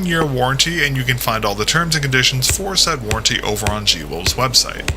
1-year warranty, and you can find all the terms and conditions for said warranty over on G-Wolf's website.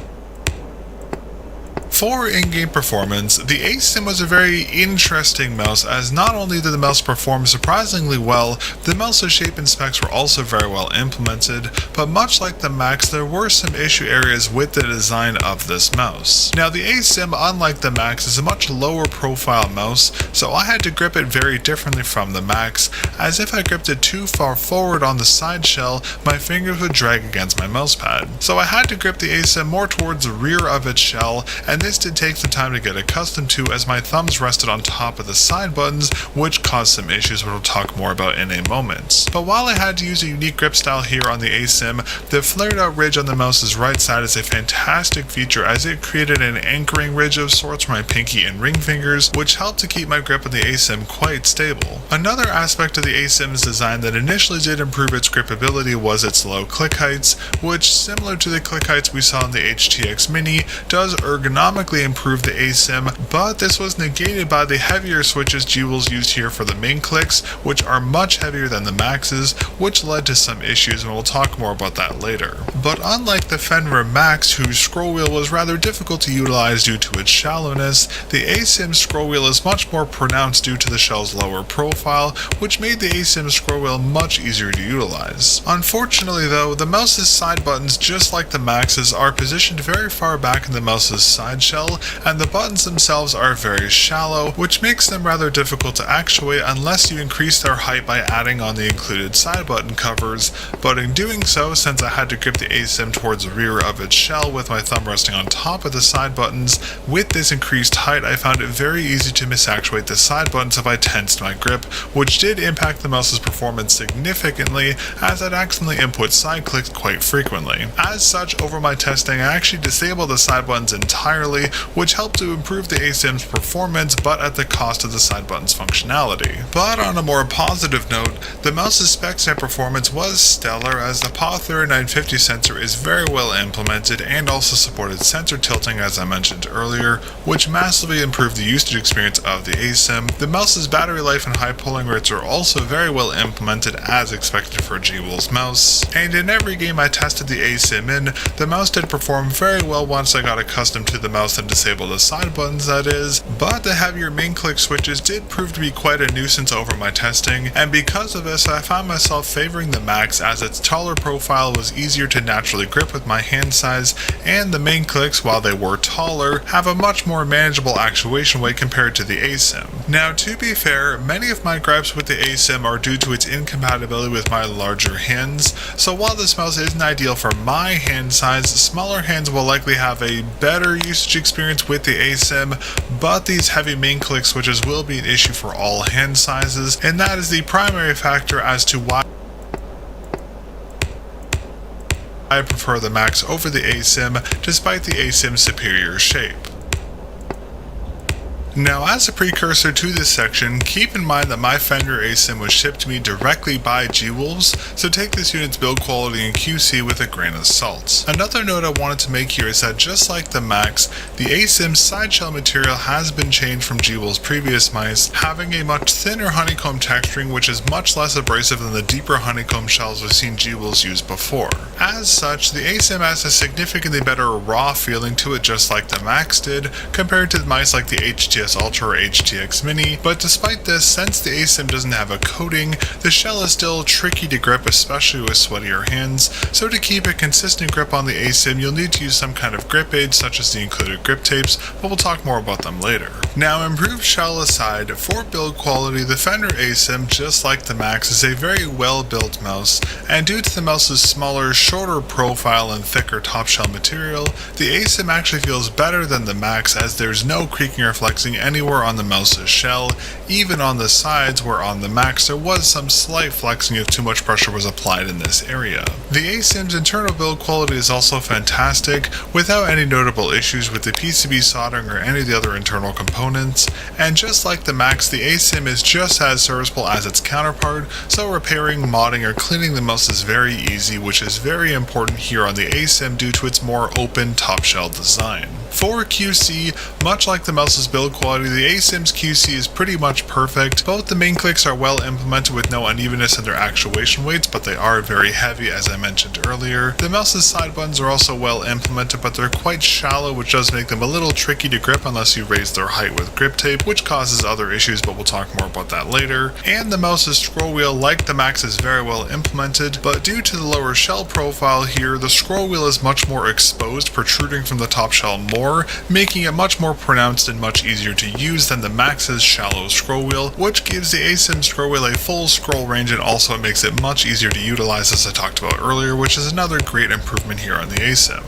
For in-game performance, the ASIM was a very interesting mouse, as not only did the mouse perform surprisingly well, the mouse's shape and specs were also very well implemented, but much like the Max, there were some issue areas with the design of this mouse. Now the ASIM, unlike the Max, is a much lower profile mouse, so I had to grip it very differently from the Max, as if I gripped it too far forward on the side shell, my fingers would drag against my mousepad. So I had to grip the ASIM more towards the rear of its shell, and this did take some time to get accustomed to, as my thumbs rested on top of the side buttons, which caused some issues which we'll talk more about in a moment. But while I had to use a unique grip style here on the ASIM, the flared out ridge on the mouse's right side is a fantastic feature, as it created an anchoring ridge of sorts for my pinky and ring fingers, which helped to keep my grip on the ASIM quite stable. Another aspect of the ASIM's design that initially did improve its gripability was its low click heights, which, similar to the click heights we saw in the HTX Mini, does ergonomically improve the ASIM, but this was negated by the heavier switches G-Wolf used here for the main clicks, which are much heavier than the Max's, which led to some issues, and we'll talk more about that later. But unlike the Fenrir Max, whose scroll wheel was rather difficult to utilize due to its shallowness, the ASIM scroll wheel is much more pronounced due to the shell's lower profile, which made the ASIM scroll wheel much easier to utilize. Unfortunately though, the mouse's side buttons, just like the Max's, are positioned very far back in the mouse's side shell, and the buttons themselves are very shallow, which makes them rather difficult to actuate unless you increase their height by adding on the included side button covers, but in doing so, since I had to grip the ASIM towards the rear of its shell with my thumb resting on top of the side buttons, with this increased height I found it very easy to misactuate the side buttons if I tensed my grip, which did impact the mouse's performance significantly, as I'd accidentally input side clicks quite frequently. As such, over my testing I actually disabled the side buttons entirely, which helped to improve the ASIM's performance, but at the cost of the side buttons functionality. But on a more positive note, the mouse's specs and performance was stellar, as the PAW 3950 sensor is very well implemented and also supported sensor tilting, as I mentioned earlier, which massively improved the usage experience of the ASIM. The mouse's battery life and high polling rates are also very well implemented, as expected for G-Wolf's mouse, and in every game I tested the ASIM in, the mouse did perform very well once I got accustomed to the mouse and disabled the side buttons, that is, but the heavier main click switches did prove to be quite a nuisance over my testing, and because of this I found myself favoring the Max, as its taller profile was easier to naturally grip with my hand size, and the main clicks, while they were taller, have a much more manageable actuation weight compared to the ASIM. Now to be fair, many of my gripes with the ASIM are due to its incompatibility with my larger hands, so while this mouse isn't ideal for my hand size, smaller hands will likely have a better usage experience with the ASIM, but these heavy main click switches will be an issue for all hand sizes, and that is the primary factor as to why I prefer the Max over the ASIM, despite the ASIM's superior shape. Now, as a precursor to this section, keep in mind that my Fenrir ASIM was shipped to me directly by G-Wolf's, so take this unit's build quality and QC with a grain of salt. Another note I wanted to make here is that just like the Max, the ASIM's sideshell material has been changed from G-Wolf's previous mice, having a much thinner honeycomb texturing, which is much less abrasive than the deeper honeycomb shells we've seen G-Wolf's use before. As such, the ASIM has a significantly better raw feeling to it, just like the Max did, compared to the mice like the HTS Ultra or HTX Mini, but despite this, since the ASIM doesn't have a coating, the shell is still tricky to grip, especially with sweatier hands, so to keep a consistent grip on the ASIM, you'll need to use some kind of grip aid such as the included grip tapes, but we'll talk more about them later. Now, improved shell aside, for build quality, the Fenrir ASIM, just like the Max, is a very well built mouse, and due to the mouse's smaller, shorter profile and thicker top shell material, the ASIM actually feels better than the Max, as there's no creaking or flexing anywhere on the mouse's shell, even on the sides, where on the Max there was some slight flexing if too much pressure was applied in this area. The ASIM's internal build quality is also fantastic, without any notable issues with the PCB soldering or any of the other internal components, and just like the Max, the ASIM is just as serviceable as its counterpart, so repairing, modding, or cleaning the mouse is very easy, which is very important here on the ASIM due to its more open top shell design. For QC, much like the mouse's build quality, the ASIM's QC is pretty much perfect. Both the main clicks are well implemented with no unevenness in their actuation weights, but they are very heavy as I mentioned earlier. The mouse's side buttons are also well implemented, but they're quite shallow, which does make them a little tricky to grip unless you raise their height with grip tape, which causes other issues, but we'll talk more about that later. And the mouse's scroll wheel, like the Max, is very well implemented, but due to the lower shell profile here, the scroll wheel is much more exposed, protruding from the top shell more, making it much more pronounced and much easier to use than the Max's shallow scroll wheel, which gives the ASIM scroll wheel a full scroll range, and also it makes it much easier to utilize, as I talked about earlier, which is another great improvement here on the ASIM.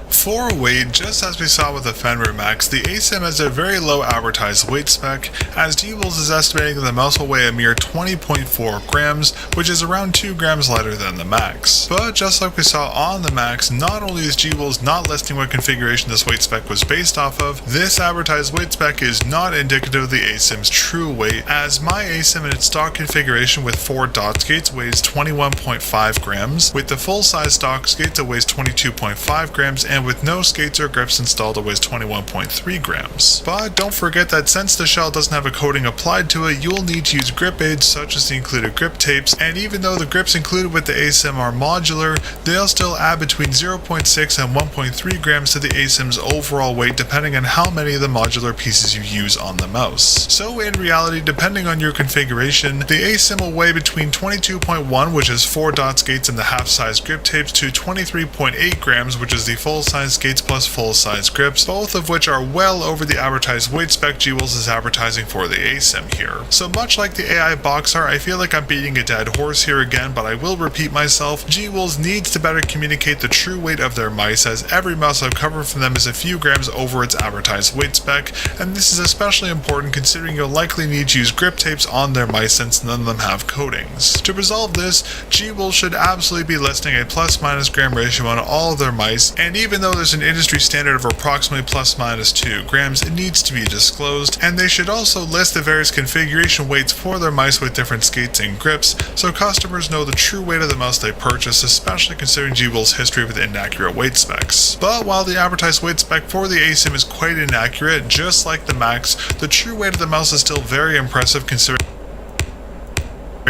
For weight, just as we saw with the Fenrir Max, the ASIM has a very low advertised weight spec, as G-Wolves is estimating that the mouse will weigh a mere 20.4 grams, which is around 2 grams lighter than the Max. But just like we saw on the Max, not only is G-Wolves not listing what configuration this weight spec was based off of, this advertised weight spec is not indicative of the ASIM's true weight, as my ASIM in its stock configuration with 4 dot skates weighs 21.5 grams, with the full-size stock skates it weighs 22.5 grams, and with no skates or grips installed it weighs 21.3 grams. But don't forget that since the shell doesn't have a coating applied to it, you'll need to use grip aids such as the included grip tapes, and even though the grips included with the ASIM are modular, they'll still add between 0.6 and 1.3 grams to the ASIM's overall weight depending on how many of the modular pieces you use on the mouse. So in reality, depending on your configuration, the ASIM will weigh between 22.1, which is 4 dot skates and the half-size grip tapes, to 23.8 grams, which is the full-size skates plus full-size grips, both of which are well over the advertised weight spec G-Wolves is advertising for the ASIM here. So much like the AI box art, I feel like I'm beating a dead horse here again, but I will repeat myself. G-Wolves needs to better communicate the true weight of their mice, as every mouse I've covered from them is a few grams over its advertised weight spec, and this is especially important considering you'll likely need to use grip tapes on their mice since none of them have coatings. To resolve this, G-Wolves should absolutely be listing a plus-minus gram ratio on all of their mice, and even though there's an industry standard of approximately plus-minus 2 grams, it needs to be disclosed, and they should also list the various configuration weights for their mice with different skates and grips, so customers know the true weight of the mouse they purchase, especially considering G-Wolves' history with inaccurate weight specs. But while the advertised weight spec for the ASIM is quite inaccurate, just like the Max, the true weight of the mouse is still very impressive considering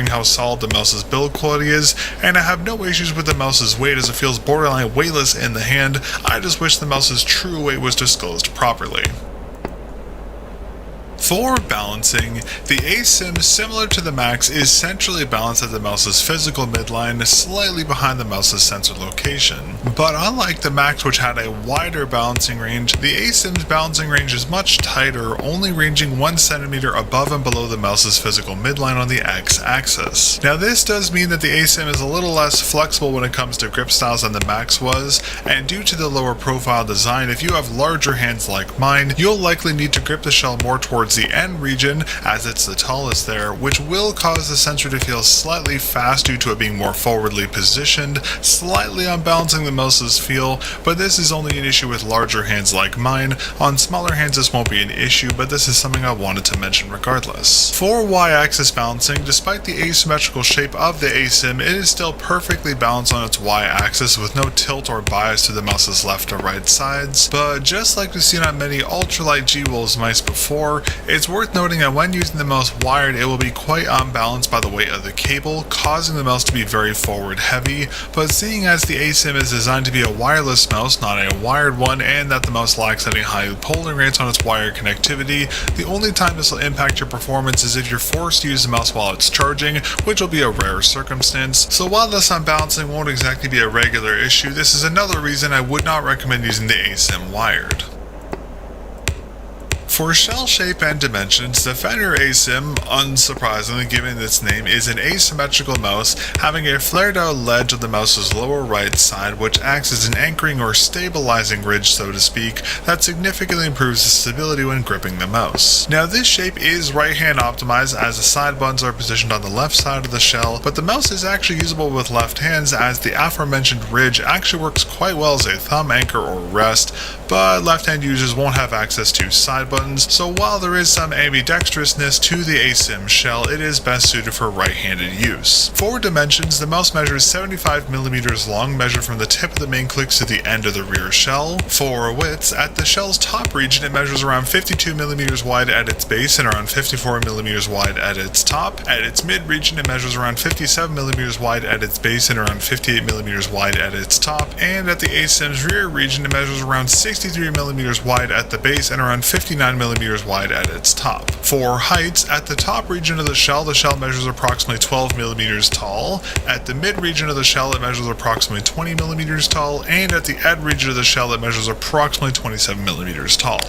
how solid the mouse's build quality is, and I have no issues with the mouse's weight as it feels borderline weightless in the hand. I just wish the mouse's true weight was disclosed properly. For balancing, the ASIM, similar to the Max, is centrally balanced at the mouse's physical midline, slightly behind the mouse's sensor location. But unlike the Max, which had a wider balancing range, the ASIM's balancing range is much tighter, only ranging 1 centimeter above and below the mouse's physical midline on the X-axis. Now this does mean that the ASIM is a little less flexible when it comes to grip styles than the Max was, and due to the lower profile design, if you have larger hands like mine, you'll likely need to grip the shell more towards the end region, as it's the tallest there, which will cause the sensor to feel slightly fast due to it being more forwardly positioned, slightly unbalancing the mouse's feel, but this is only an issue with larger hands like mine. On smaller hands this won't be an issue, but this is something I wanted to mention regardless. For Y-axis balancing, despite the asymmetrical shape of the ASIM, it is still perfectly balanced on its Y-axis with no tilt or bias to the mouse's left or right sides, but just like we've seen on many ultralight G-Wolves mice before, it's worth noting that when using the mouse wired, it will be quite unbalanced by the weight of the cable, causing the mouse to be very forward heavy, but seeing as the ASIM is designed to be a wireless mouse, not a wired one, and that the mouse lacks any high polling rates on its wired connectivity, the only time this will impact your performance is if you're forced to use the mouse while it's charging, which will be a rare circumstance. So while this unbalancing won't exactly be a regular issue, this is another reason I would not recommend using the ASIM wired. For shell shape and dimensions, the Fenrir ASIM, unsurprisingly given its name, is an asymmetrical mouse having a flared out ledge on the mouse's lower right side, which acts as an anchoring or stabilizing ridge, so to speak, that significantly improves the stability when gripping the mouse. Now this shape is right hand optimized as the side buttons are positioned on the left side of the shell, but the mouse is actually usable with left hands as the aforementioned ridge actually works quite well as a thumb anchor or rest, but left hand users won't have access to side buttons buttons, so while there is some ambidextrousness to the ASIM shell, it is best suited for right-handed use. For dimensions, the mouse measures 75mm long, measured from the tip of the main clicks to the end of the rear shell. For widths, at the shell's top region it measures around 52mm wide at its base and around 54mm wide at its top. At its mid region it measures around 57mm wide at its base and around 58mm wide at its top. And at the ASIM's rear region it measures around 63mm wide at the base and around 59mm wide at its top. For heights, at the top region of the shell measures approximately 12mm tall. At the mid region of the shell it measures approximately 20mm tall, and at the end region of the shell it measures approximately 27mm tall.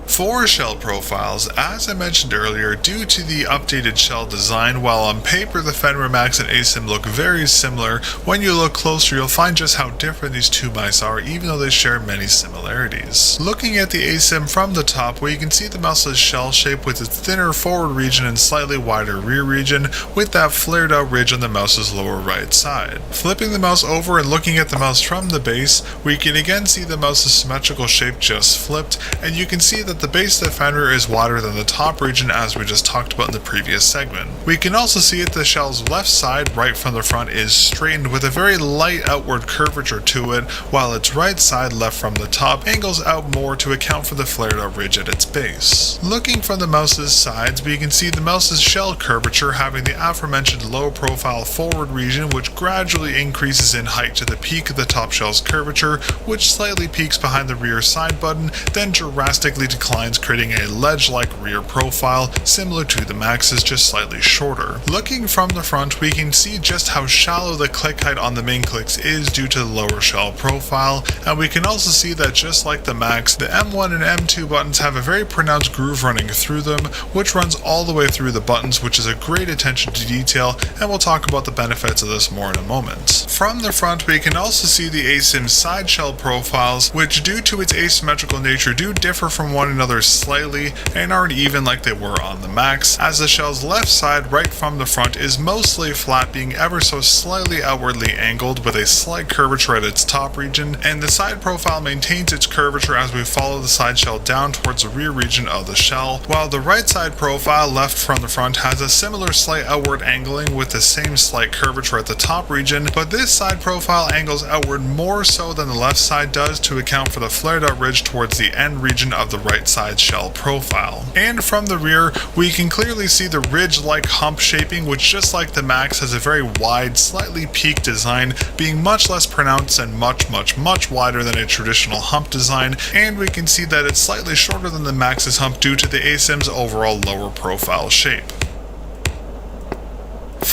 For shell profiles, as I mentioned earlier, due to the updated shell design, while on paper the Fenrir Max and ASIM look very similar, when you look closer you'll find just how different these two mice are, even though they share many similarities. Looking at the ASIM from the top, where you can see the mouse's shell shape with its thinner forward region and slightly wider rear region, with that flared out ridge on the mouse's lower right side. Flipping the mouse over and looking at the mouse from the base, we can again see the mouse's symmetrical shape just flipped, and you can see that the base of the Fenrir is wider than the top region, as we just talked about in the previous segment. We can also see that the shell's left side, right from the front, is straightened with a very light outward curvature to it, while its right side, left from the top, angles out more to account for the flared out ridge at its base. Looking from the mouse's sides, we can see the mouse's shell curvature having the aforementioned low profile forward region, which gradually increases in height to the peak of the top shell's curvature, which slightly peaks behind the rear side button, then drastically declines, creating a ledge-like rear profile similar to the Max's, just slightly shorter. Looking from the front, we can see just how shallow the click height on the main clicks is due to the lower shell profile, and we can also see that just like the Max, the M1 and M2 buttons have a very pronounced groove running through them, which runs all the way through the buttons, which is a great attention to detail, and we'll talk about the benefits of this more in a moment. From the front, we can also see the ASIM side shell profiles, which due to its asymmetrical nature do differ from one another slightly and aren't even like they were on the Max, as the shell's left side right from the front is mostly flat, being ever so slightly outwardly angled with a slight curvature at its top region, and the side profile maintains its curvature as we follow the side shell down towards the rear region of the shell, while the right side profile left from the front has a similar slight outward angling with the same slight curvature at the top region, but this side profile angles outward more so than the left side does to account for the flared out ridge towards the end region of the right side shell profile. And from the rear, we can clearly see the ridge-like hump shaping, which just like the Max has a very wide, slightly peaked design, being much less pronounced and much wider than a traditional hump design, and we can see that it's slightly shorter than the Max's hump due to the ASIM's overall lower profile shape.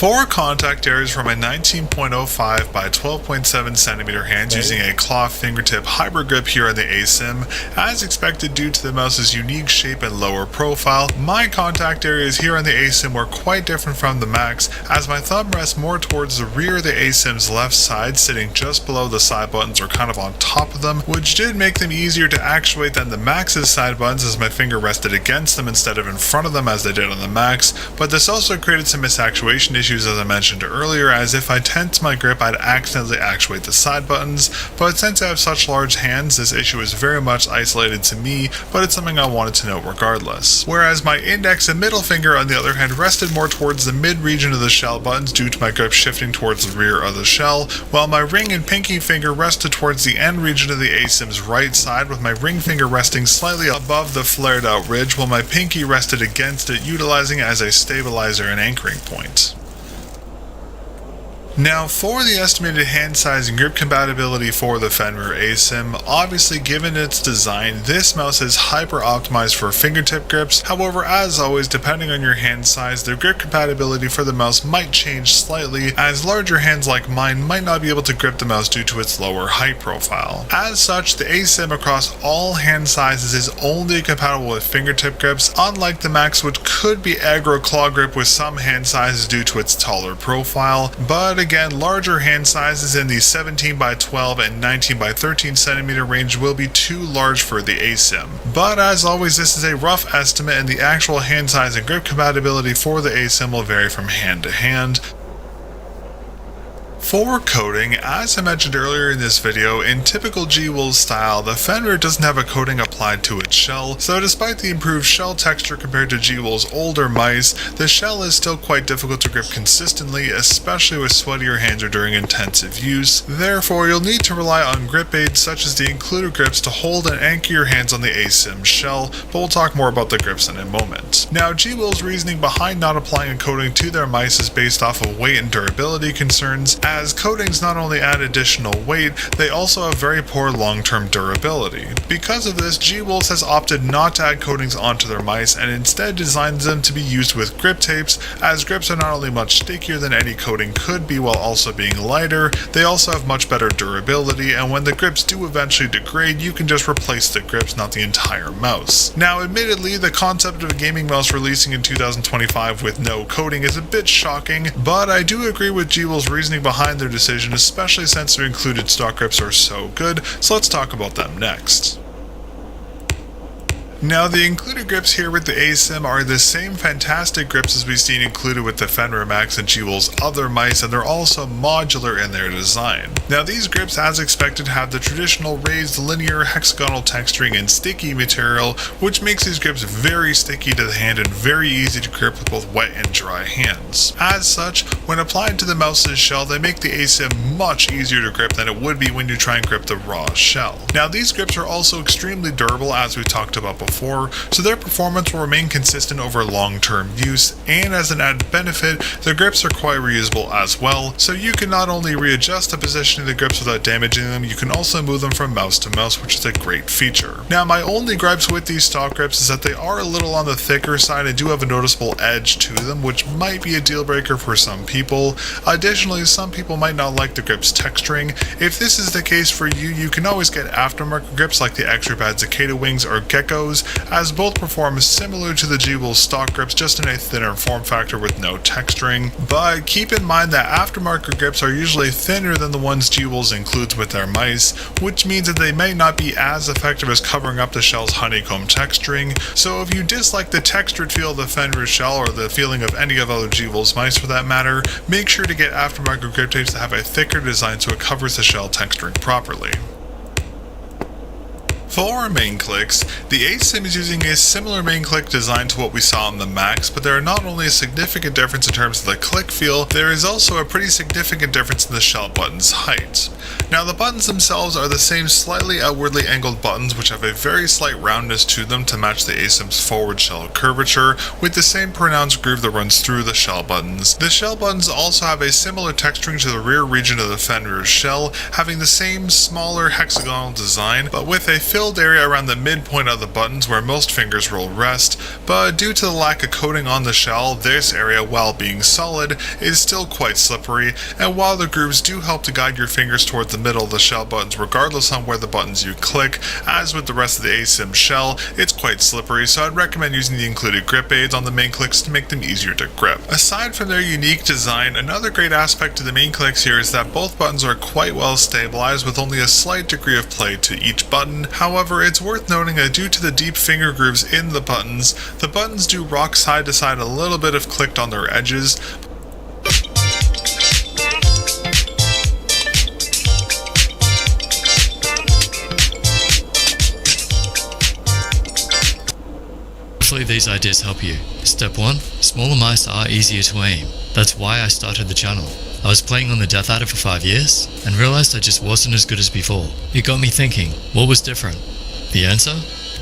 For contact areas from a 19.05 by 12.7 centimeter hands using a claw fingertip hybrid grip here on the ASIM, as expected due to the mouse's unique shape and lower profile, my contact areas here on the ASIM were quite different from the Max, as my thumb rests more towards the rear of the ASIM's left side, sitting just below the side buttons or kind of on top of them, which did make them easier to actuate than the Max's side buttons, as my finger rested against them instead of in front of them as they did on the Max, but this also created some misactuation issues as I mentioned earlier, as if I tense my grip I'd accidentally actuate the side buttons, but since I have such large hands this issue is very much isolated to me, but it's something I wanted to note regardless. Whereas my index and middle finger on the other hand rested more towards the mid region of the shell buttons due to my grip shifting towards the rear of the shell, while my ring and pinky finger rested towards the end region of the ASIM's right side, with my ring finger resting slightly above the flared out ridge, while my pinky rested against it, utilizing it as a stabilizer and anchoring point. Now, for the estimated hand size and grip compatibility for the Fenrir ASIM, obviously given its design, this mouse is hyper optimized for fingertip grips. However, as always, depending on your hand size, the grip compatibility for the mouse might change slightly, as larger hands like mine might not be able to grip the mouse due to its lower height profile. As such, the ASIM across all hand sizes is only compatible with fingertip grips, unlike the Max, which could be aggro claw grip with some hand sizes due to its taller profile, but again, larger hand sizes in the 17 by 12 and 19 by 13 centimeter range will be too large for the ASIM. But as always, this is a rough estimate, and the actual hand size and grip compatibility for the ASIM will vary from hand to hand. For coating, as I mentioned earlier in this video, in typical G-Wol's style, the Fenrir doesn't have a coating applied to its shell, so despite the improved shell texture compared to G-Wol's older mice, the shell is still quite difficult to grip consistently, especially with sweatier hands or during intensive use. Therefore, you'll need to rely on grip aids such as the included grips to hold and anchor your hands on the ASIM shell, but we'll talk more about the grips in a moment. Now, G-Wol's reasoning behind not applying a coating to their mice is based off of weight and durability concerns, as coatings not only add additional weight, they also have very poor long-term durability. Because of this, G-Wolves has opted not to add coatings onto their mice and instead designs them to be used with grip tapes, as grips are not only much stickier than any coating could be while also being lighter, they also have much better durability, and when the grips do eventually degrade, you can just replace the grips, not the entire mouse. Now, admittedly, the concept of a gaming mouse releasing in 2025 with no coating is a bit shocking, but I do agree with G-Wol's reasoning behind their decision, especially since their included stock grips are so good, so let's talk about them next. Now, the included grips here with the ASIM are the same fantastic grips as we've seen included with the Fenrir Max and G-Wol's other mice, and they're also modular in their design. Now, these grips, as expected, have the traditional raised linear hexagonal texturing and sticky material, which makes these grips very sticky to the hand and very easy to grip with both wet and dry hands. As such, when applied to the mouse's shell, they make the ASIM much easier to grip than it would be when you try and grip the raw shell. Now, these grips are also extremely durable, as we talked about before, so their performance will remain consistent over long-term use, and as an added benefit, the grips are quite reusable as well, so you can not only readjust the position of the grips without damaging them, you can also move them from mouse to mouse, which is a great feature. Now, my only gripes with these stock grips is that they are a little on the thicker side and do have a noticeable edge to them, which might be a deal breaker for some people. Additionally, some people might not like the grips texturing. If this is the case for you, you can always get aftermarket grips like the Extra Bad Cicada Wings or Geckos, as both perform similar to the G-Wol's stock grips, just in a thinner form factor with no texturing. But keep in mind that aftermarket grips are usually thinner than the ones G-Wol's includes with their mice, which means that they may not be as effective as covering up the shell's honeycomb texturing. So if you dislike the textured feel of the Fenrir shell, or the feeling of any of other G-Wol's mice for that matter, make sure to get aftermarket grip tapes that have a thicker design so it covers the shell texturing properly. For our main clicks, the ASIM is using a similar main click design to what we saw on the Max, but there are not only a significant difference in terms of the click feel, there is also a pretty significant difference in the shell button's height. Now, the buttons themselves are the same slightly outwardly angled buttons, which have a very slight roundness to them to match the ASIM's forward shell curvature, with the same pronounced groove that runs through the shell buttons. The shell buttons also have a similar texturing to the rear region of the Fenrir's shell, having the same smaller hexagonal design, but with a filled area around the midpoint of the buttons where most fingers will rest, but due to the lack of coating on the shell, this area, while being solid, is still quite slippery, and while the grooves do help to guide your fingers towards the middle of the shell buttons regardless on where the buttons you click, as with the rest of the ASIM shell, it's quite slippery, so I'd recommend using the included grip aids on the main clicks to make them easier to grip. Aside from their unique design, another great aspect to the main clicks here is that both buttons are quite well stabilized with only a slight degree of play to each button. However, it's worth noting that due to the deep finger grooves in the buttons do rock side to side a little bit if clicked on their edges. Hopefully these ideas help you. Step 1. Smaller mice are easier to aim. That's why I started the channel. I was playing on the Death Adder for 5 years, and realized I just wasn't as good as before. It got me thinking, what was different? The answer?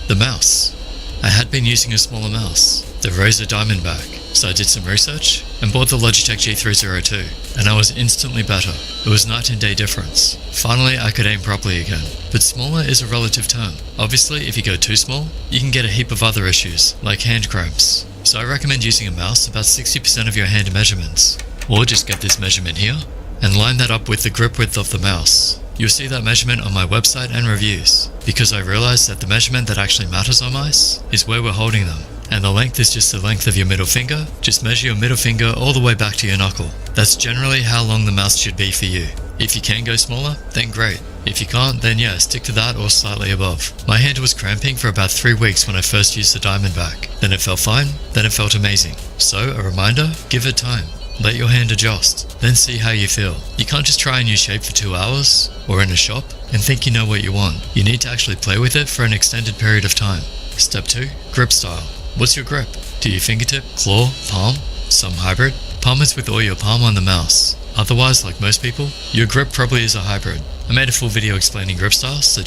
The mouse. I had been using a smaller mouse, the Razer Diamondback, so I did some research, and bought the Logitech G302, and I was instantly better. It was night and day difference. Finally, I could aim properly again. But smaller is a relative term. Obviously, if you go too small, you can get a heap of other issues, like hand cramps. So I recommend using a mouse about 60% of your hand measurements. Or just get this measurement here, and line that up with the grip width of the mouse. You'll see that measurement on my website and reviews, because I realized that the measurement that actually matters on mice is where we're holding them. And the length is just the length of your middle finger. Just measure your middle finger all the way back to your knuckle. That's generally how long the mouse should be for you. If you can go smaller, then great. If you can't, then yeah, stick to that or slightly above. My hand was cramping for about 3 weeks when I first used the Diamondback. Then it felt fine, then it felt amazing. So, a reminder, give it time. Let your hand adjust, then see how you feel. You can't just try a new shape for 2 hours, or in a shop, and think you know what you want. You need to actually play with it for an extended period of time. Step 2. Grip style. What's your grip? Do you fingertip, claw, palm? Some hybrid? Palm is with all your palm on the mouse. Otherwise, like most people, your grip probably is a hybrid. I made a full video explaining grip styles, so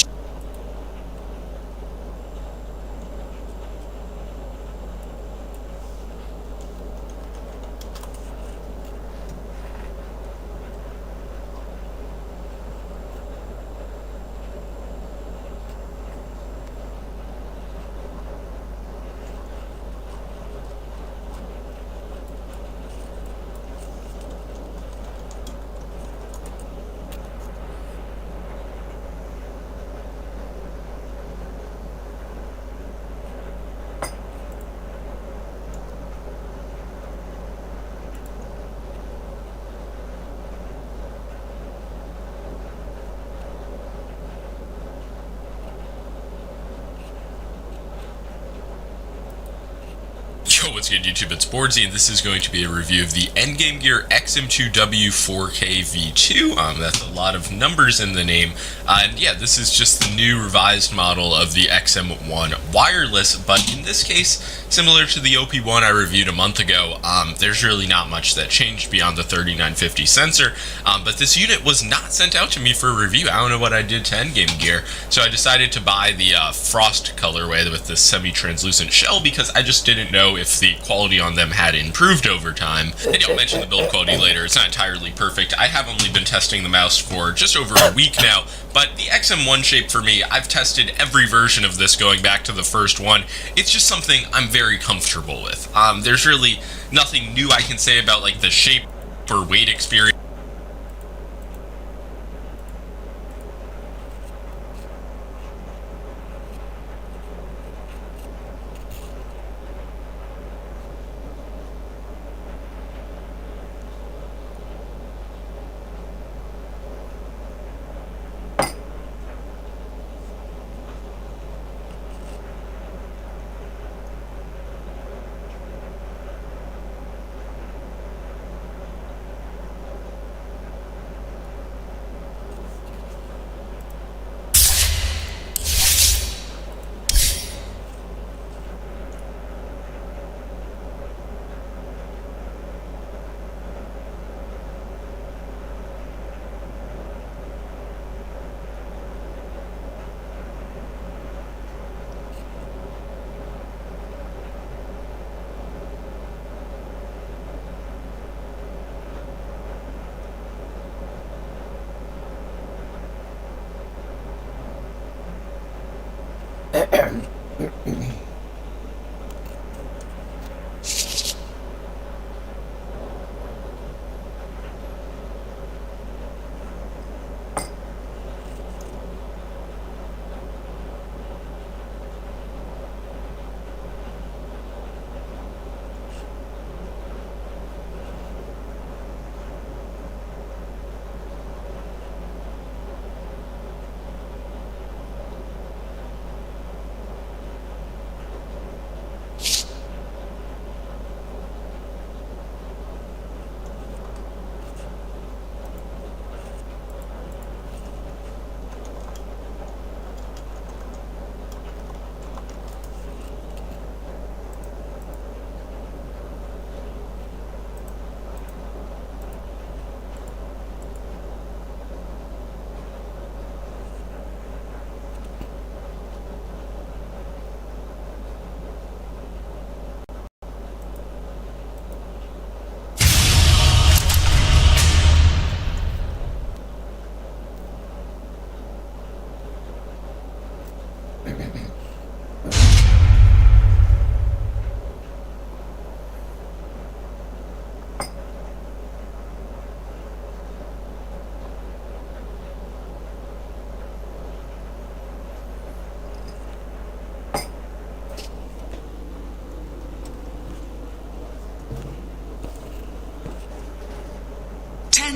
Yo, what's good YouTube, it's Boardsy, and this is going to be a review of the Endgame Gear XM2W 4K V2. That's a lot of numbers in the name, and yeah, this is just the new revised model of the XM1 wireless, but in this case, similar to the OP1 I reviewed a month ago, there's really not much that changed beyond the 3950 sensor, but this unit was not sent out to me for a review. I don't know what I did to Endgame Gear, so I decided to buy the Frost colorway with the semi-translucent shell because I just didn't know if the quality on them had improved over time. And I'll mention the build quality later. It's not entirely perfect. I have only been testing the mouse for just over a week now, but the XM1 shape for me, I've tested every version of this going back to the first one. It's just something I'm very comfortable with. There's really nothing new I can say about like the shape or weight experience.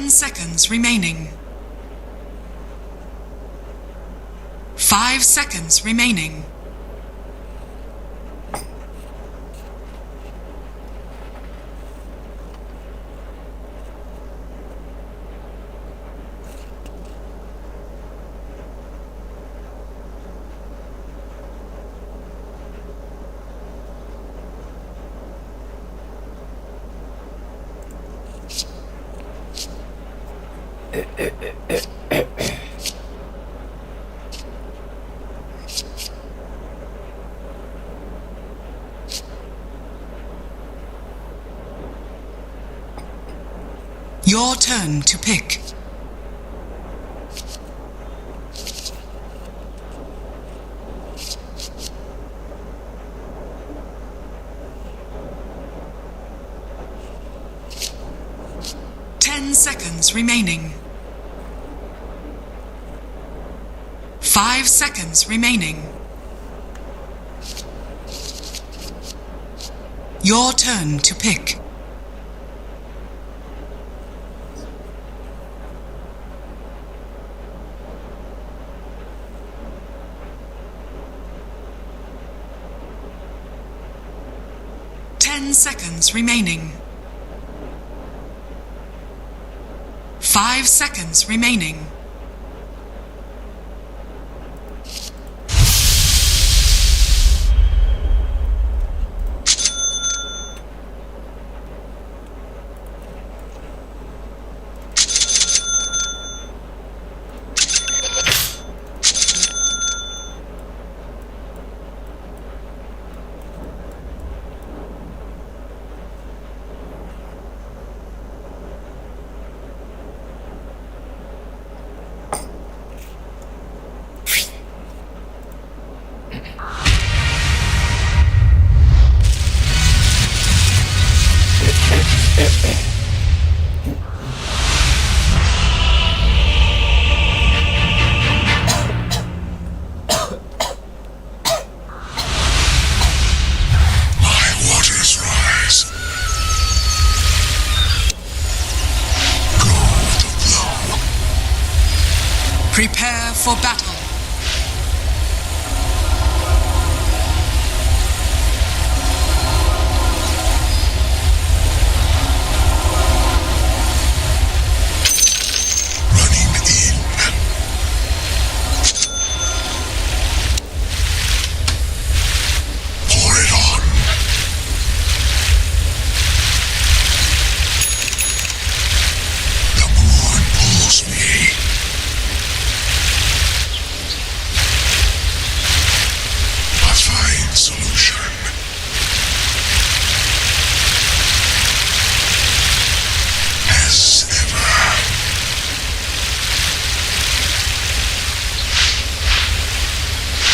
Seconds remaining. 5 seconds remaining. Your turn to pick. Seconds remaining. 5 seconds remaining. Your turn to pick. Seconds remaining. 5 seconds remaining. Prepare for battle. Running in. Pour it on. The moon pulls me. Solution. As ever.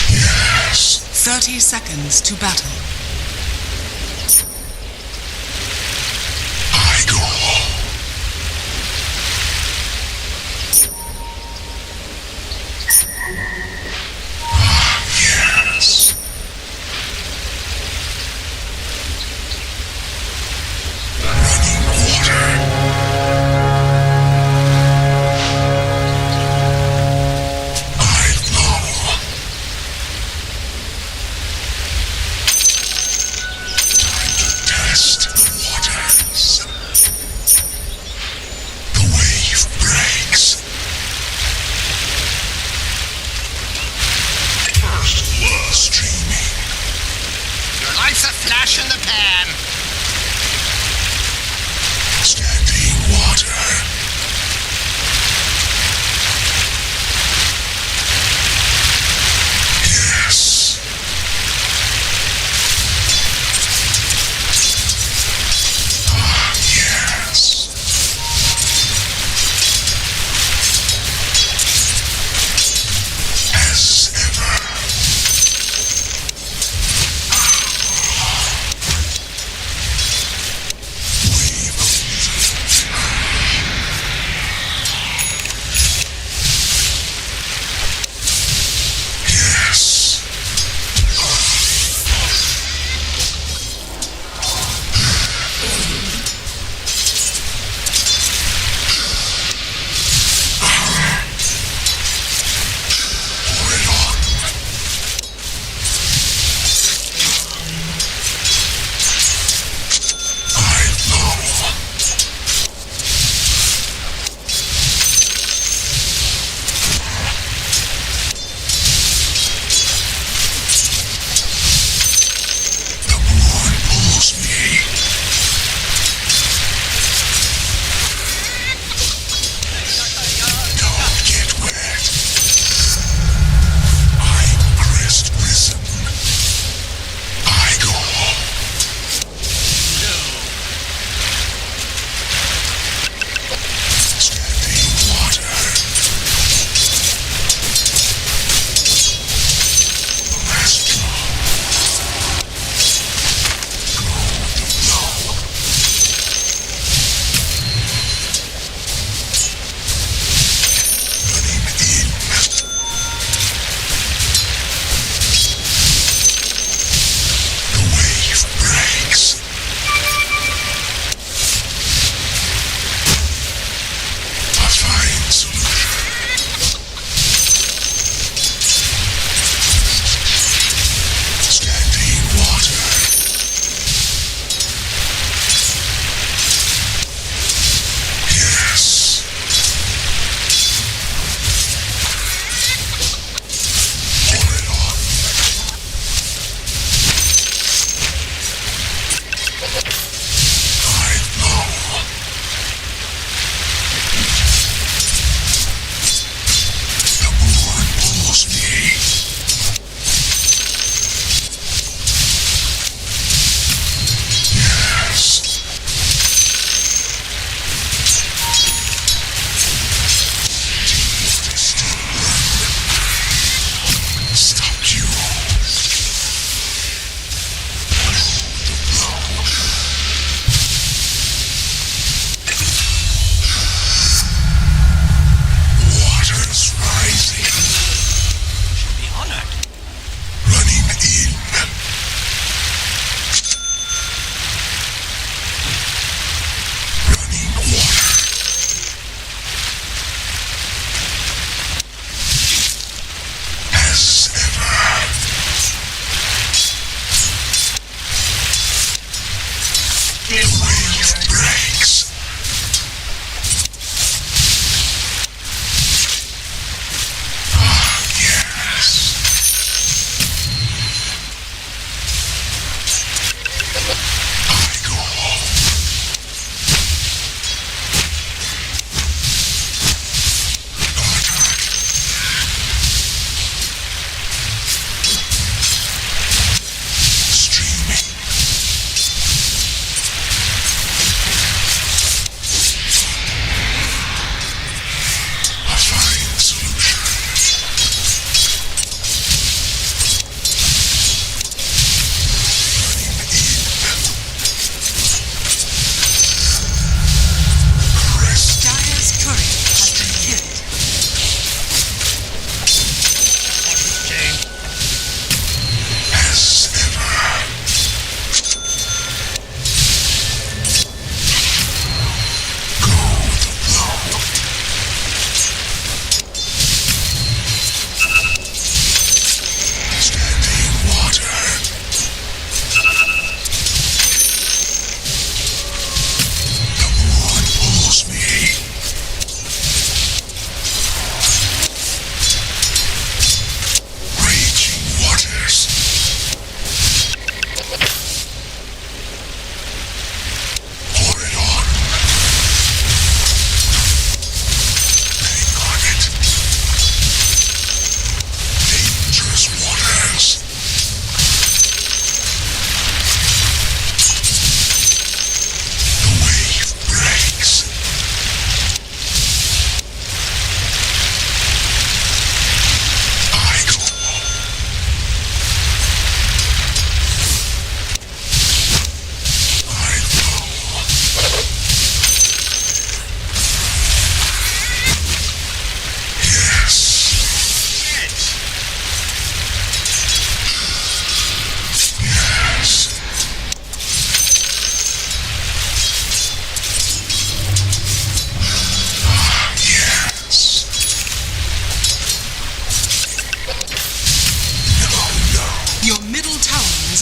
Yes. 30 seconds to battle. I go. Yes. Running water. I know.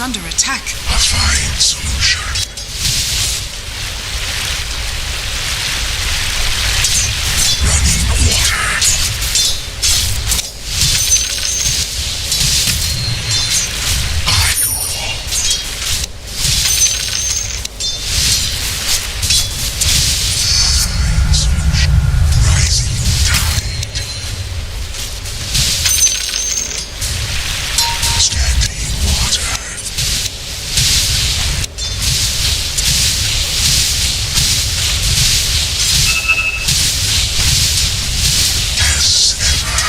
is under attack. A fine solution. Running water. Fine solution. Rising tide. Standing water. As ever.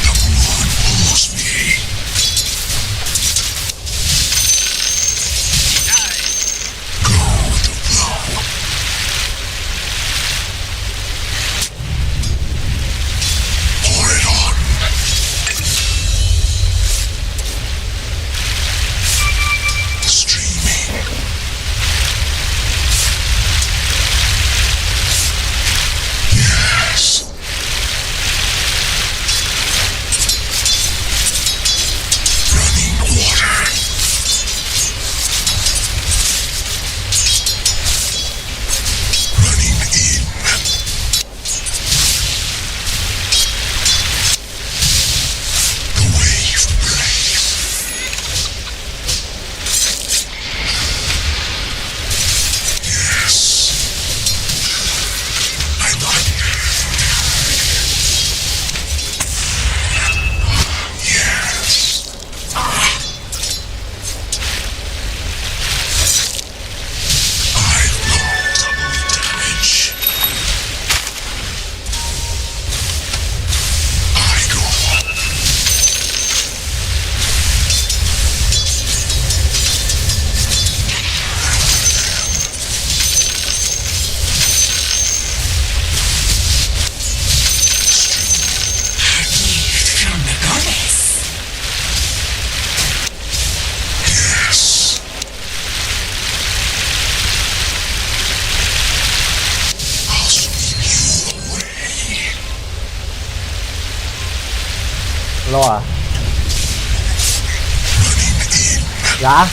The moon pulls me. Go with the flow. Pour it on. Streaming. Yes. Running water. Running in. The wave breaks. Yes. I like it. Yes. I love double damage. I go. From the goddess. Yes. I'll sweep you away. Lo à? Running in. Dạ.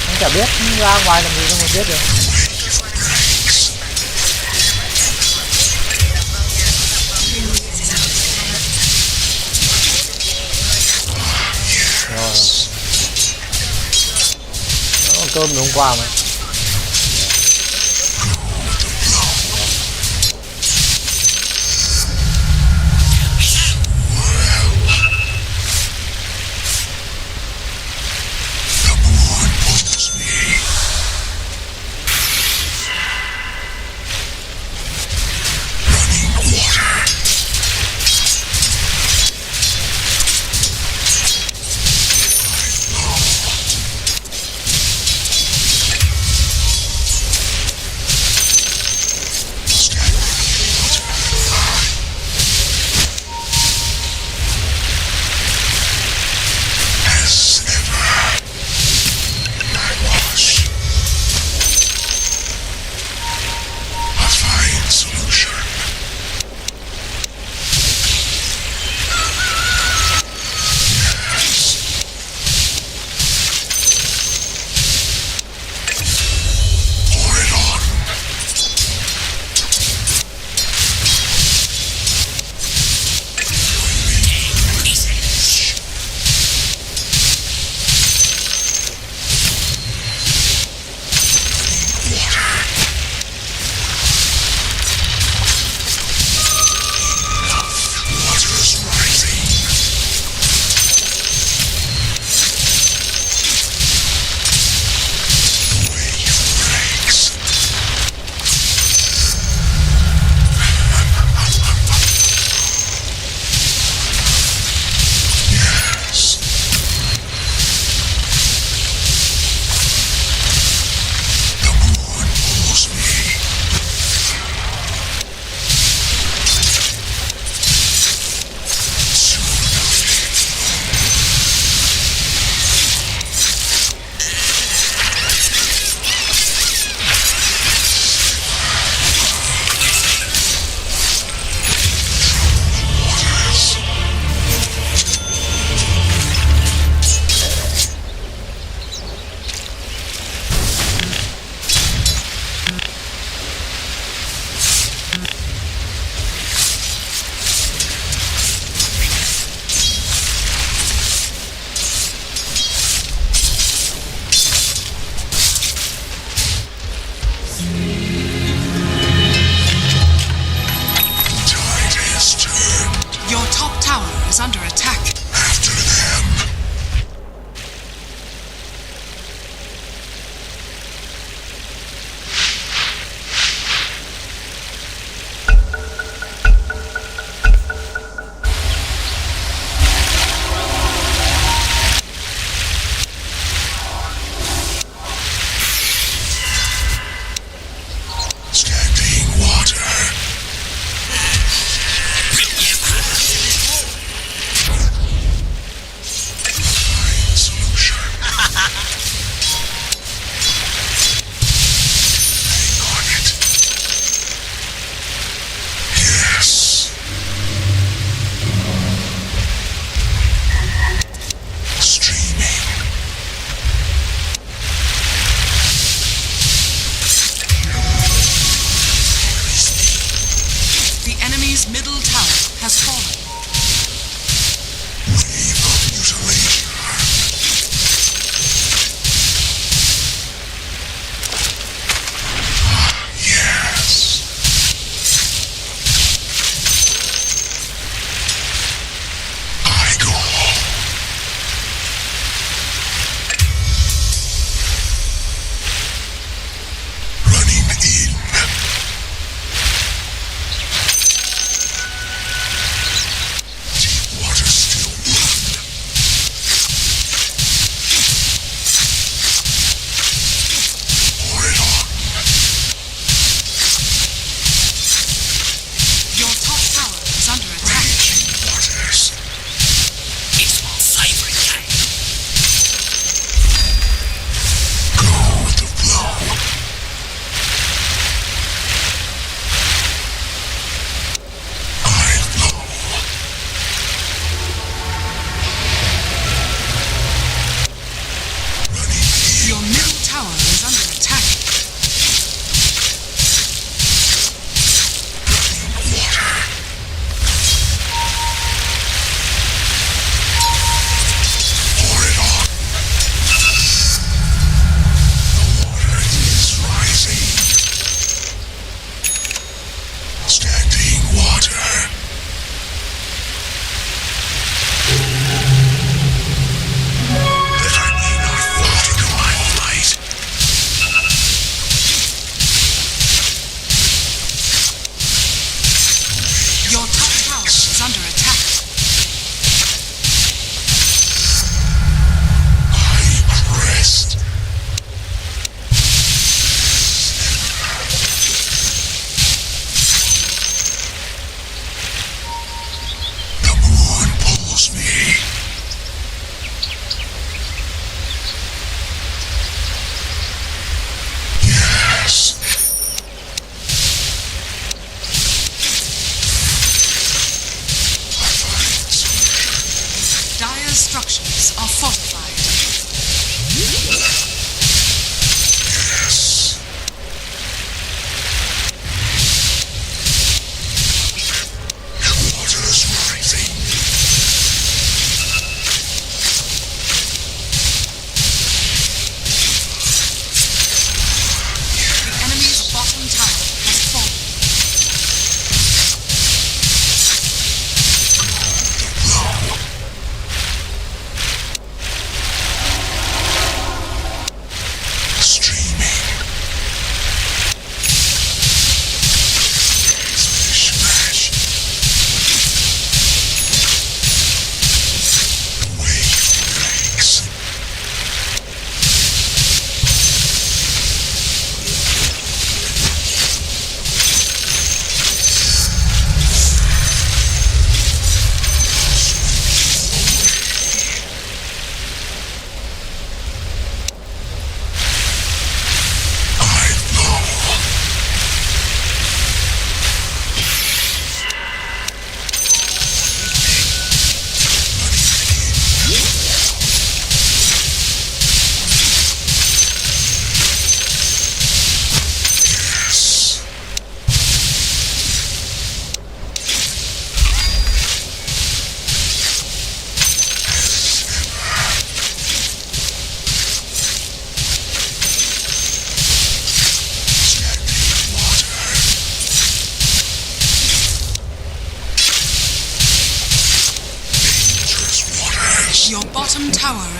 Anh chả biết ra ngoài làm gì đâu mà biết được. Wave breaks. Yes. Nó còn cơm từ hôm qua mà. The moon pulls me. Running water.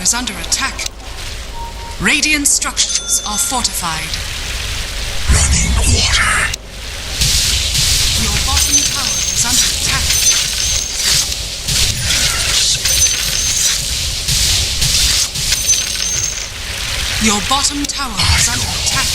is under attack. Radiant structures are fortified. Running water. Your bottom tower is under attack. Your bottom tower is under attack.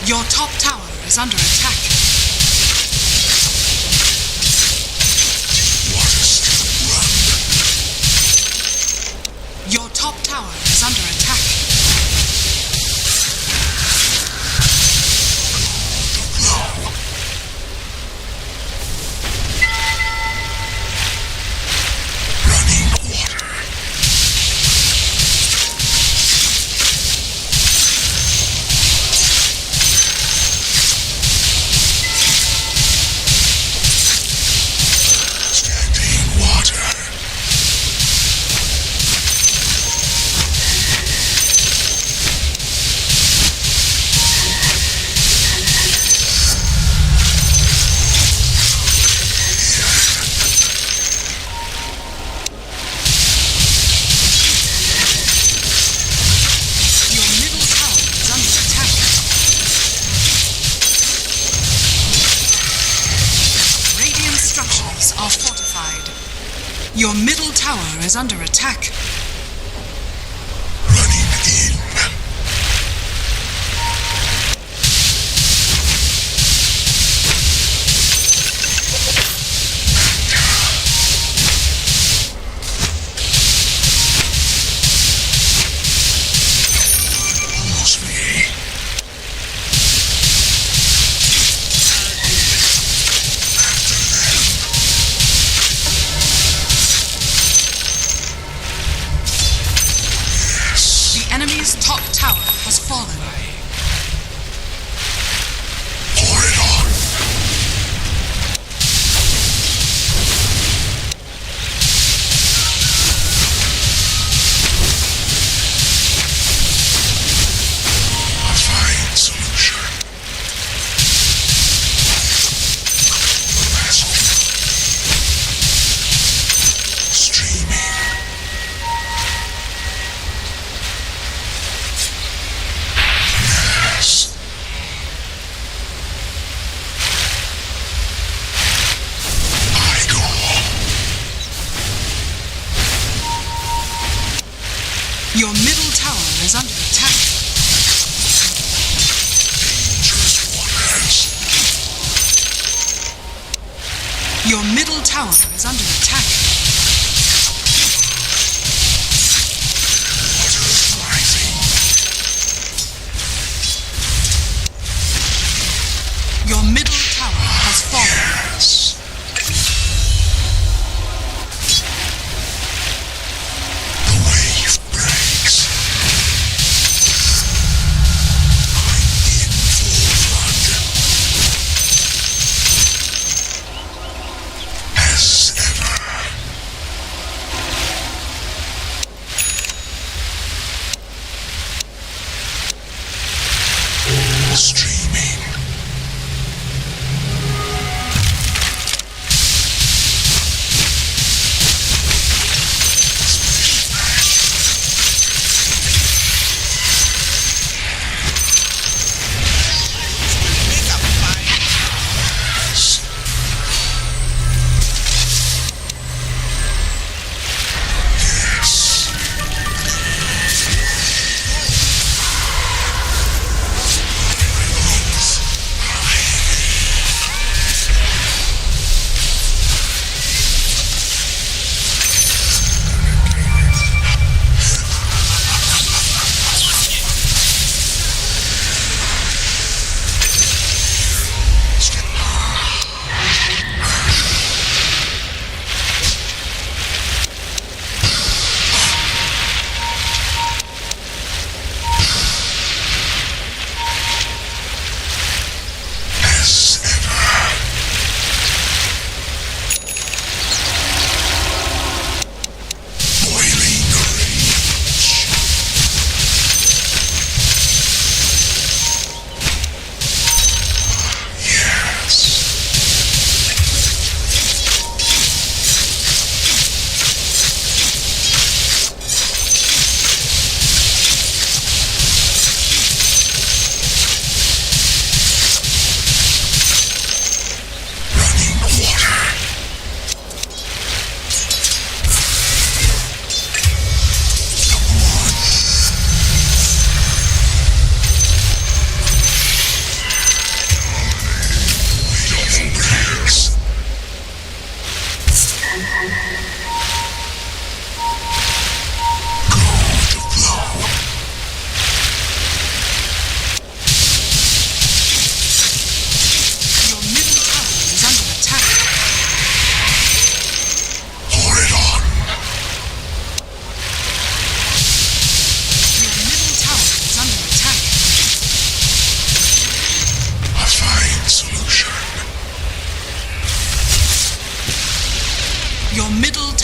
Your top tower is under attack. Your top tower is under attack. Are fortified. Your middle tower is under attack. Running in. Almost me. Enemy's top tower has fallen. Pour it on. A fine solution. Streaming. Your middle tower is under attack. Dangerous waters. Your middle tower is under attack. Waters rising. Your middle tower has fallen. Yes. The wave breaks. I'm in full flood. As ever.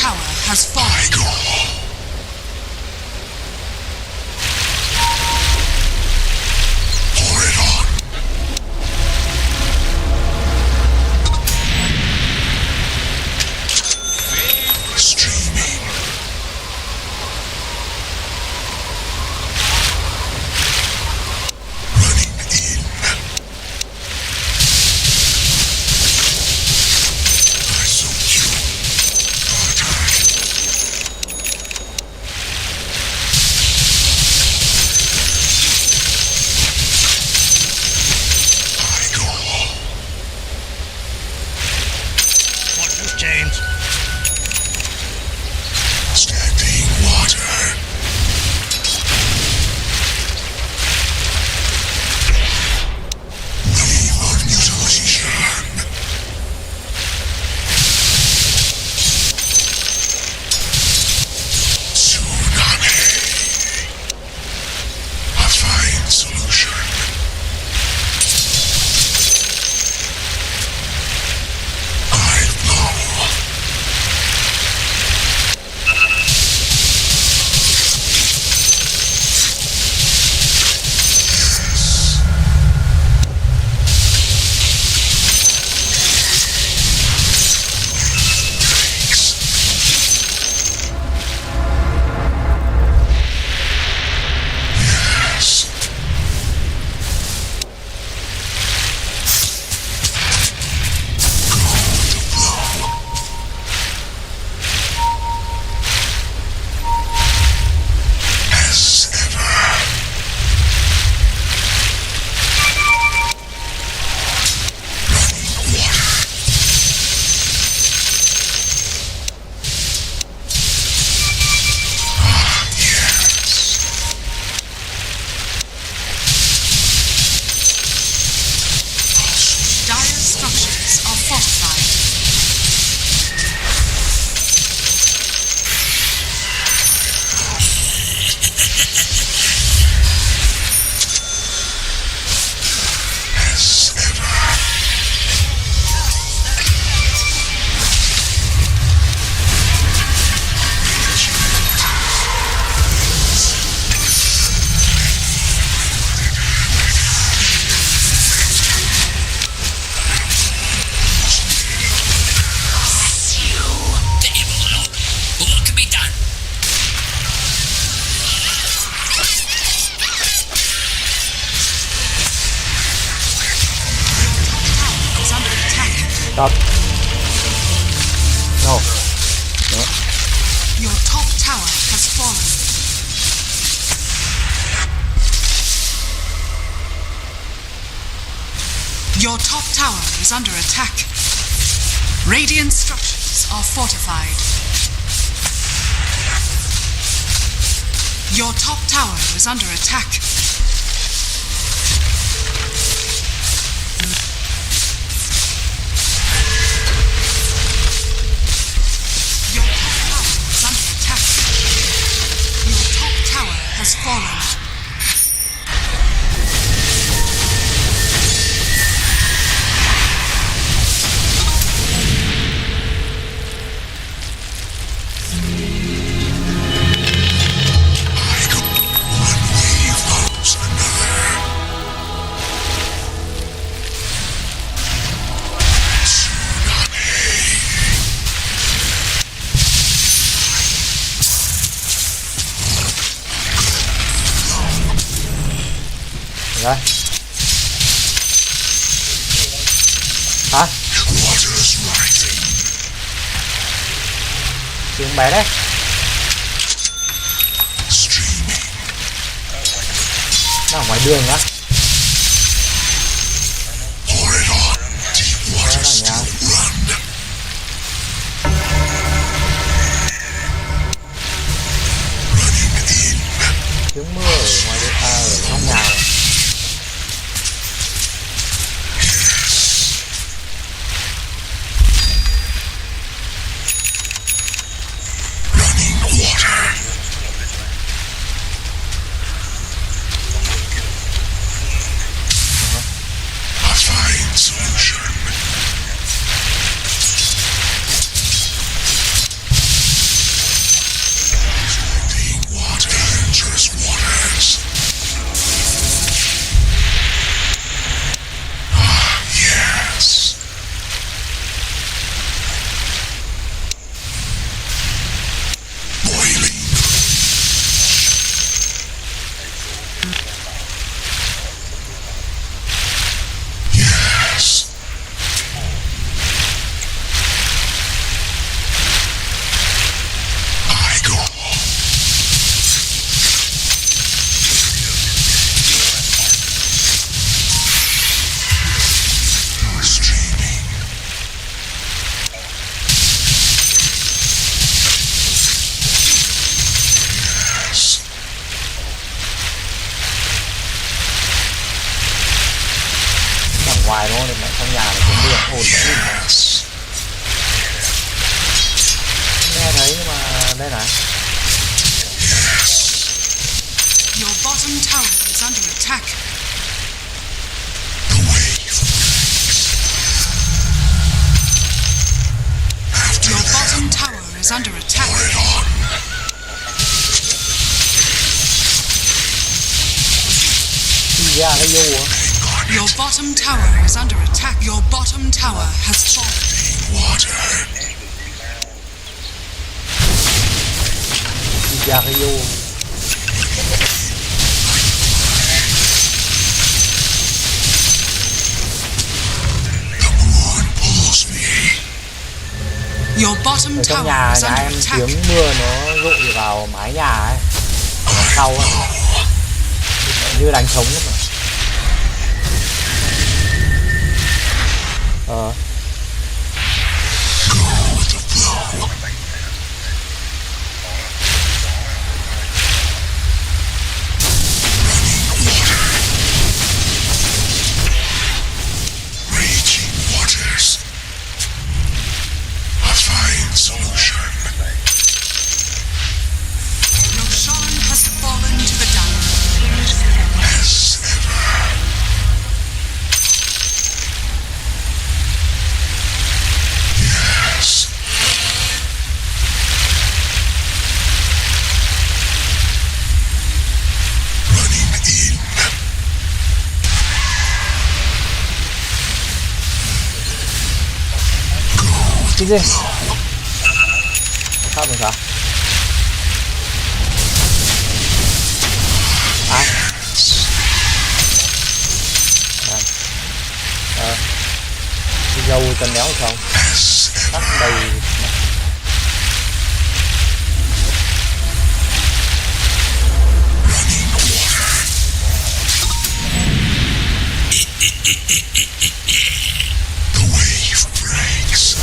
tower has fallen. Go. Pour it on. Streaming. Running in. I sold you. I go. What news, James? Standing water. Wave of mutilation. Tsunami. A fine solution. I blow. Yes. Gold blow. As ever. Running water. Ah, yes. Dire structures are fortified. As ever. What can be done? Is under attack. Stop. No. Your top tower has fallen. Your top tower is under attack. Radiant structures are fortified. Your top tower is under attack. Your top tower is under attack. Your top tower has fallen. I go. One wave follows another. Tsunami. Rồi. Hả? Water's rising. Chuyện bé đấy. Streaming. Nó ở ngoài đường á. Pour it on. Deep water Đó là still nhà. run. Running in. Tiếng mưa ở ngoài đường, ở trong nhà. Running water. A fine solution. ngoài đúng không? Đừng lại trong nhà để kiếm đường ổn định. Nghe thấy nhưng mà đây này. Your bottom tower is under attack. The wave after Your them, bottom tower is under attack. pour it on. Đi ra cái vô á. Your bottom tower is under attack. Your bottom tower has fallen. Water. Đi ra cái vô. The moon pulls me. Your bottom Ở trong tower nhà is nhà under em attack. tiếng mưa nó rội vào mái nhà ấy. Đằng sau á. Như đánh trống ấy mà. Go with the flow. Running water. Raging waters. A fine solution. Your Shan has fallen to the down. As ever. Yes. Running in. Go with Cái the gì? flow. Sao mình sao? Ai? Đi dâu chân néo không? As Cắt ever. đầy. Running water. The wave breaks.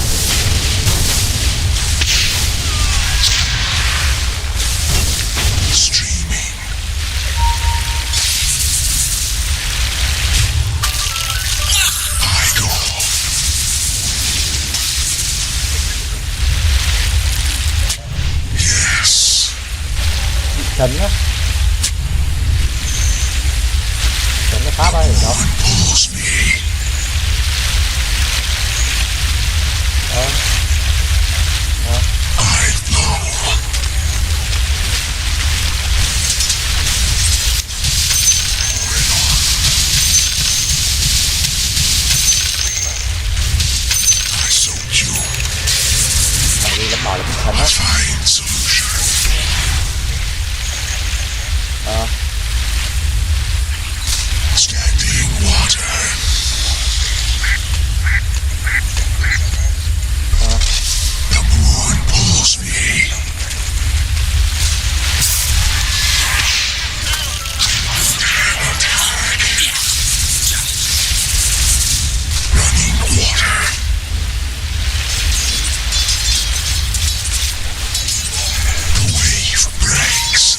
Streaming. I go. Yes. Chấn á. Chấn cái pháp ấy ở đâu? One pulls me. Ờ. I flow. I soak you. Tại vì nó bảo là cái chấn A á. fine solution. Ờ. Standing water. The moon pulls me. Running water. The wave breaks.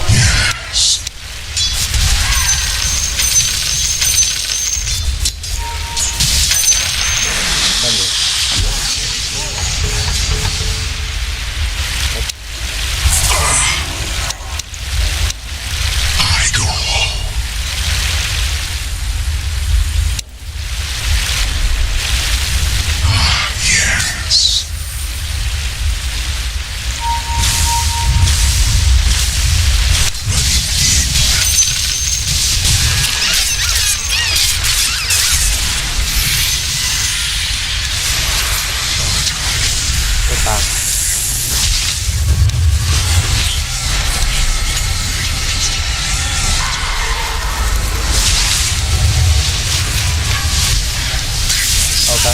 Yes. Đây nhỉ? I go. Yes. Cái tà. Ok.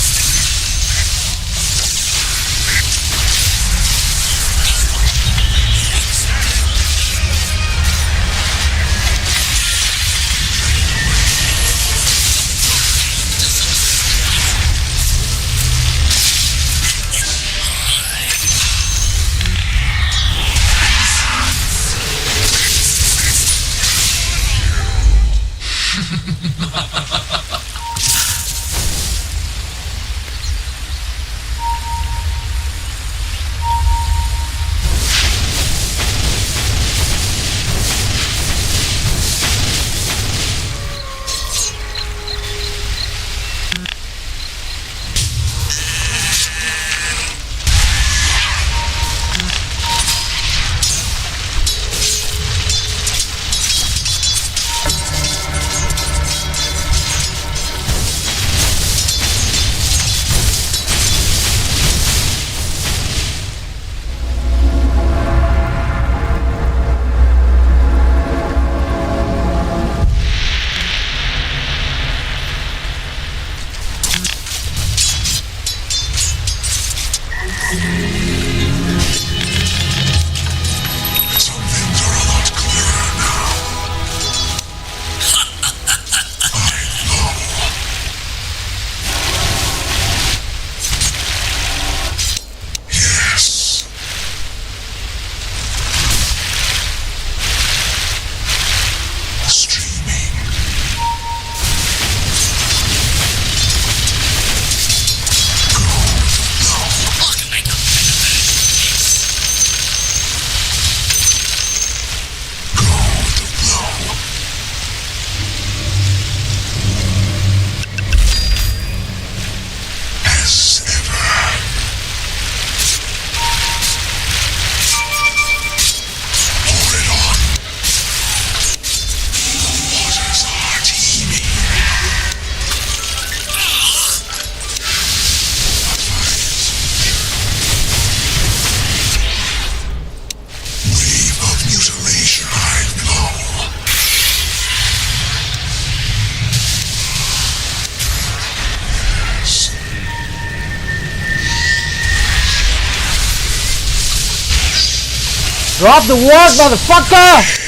Drop the word, motherfucker!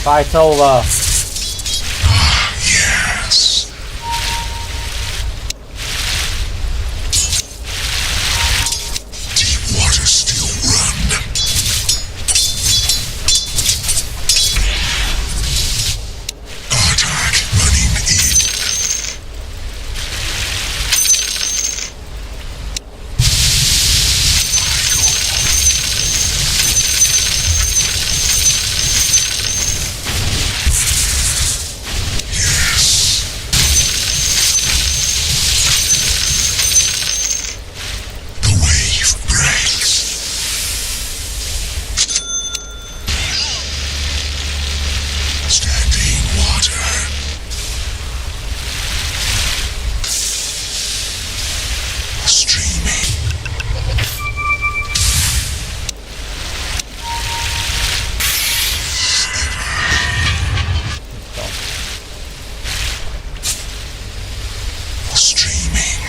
Fight's over. Yes. Deep waters still run. Attack running in. The wave breaks. Standing water. Streaming. Streaming.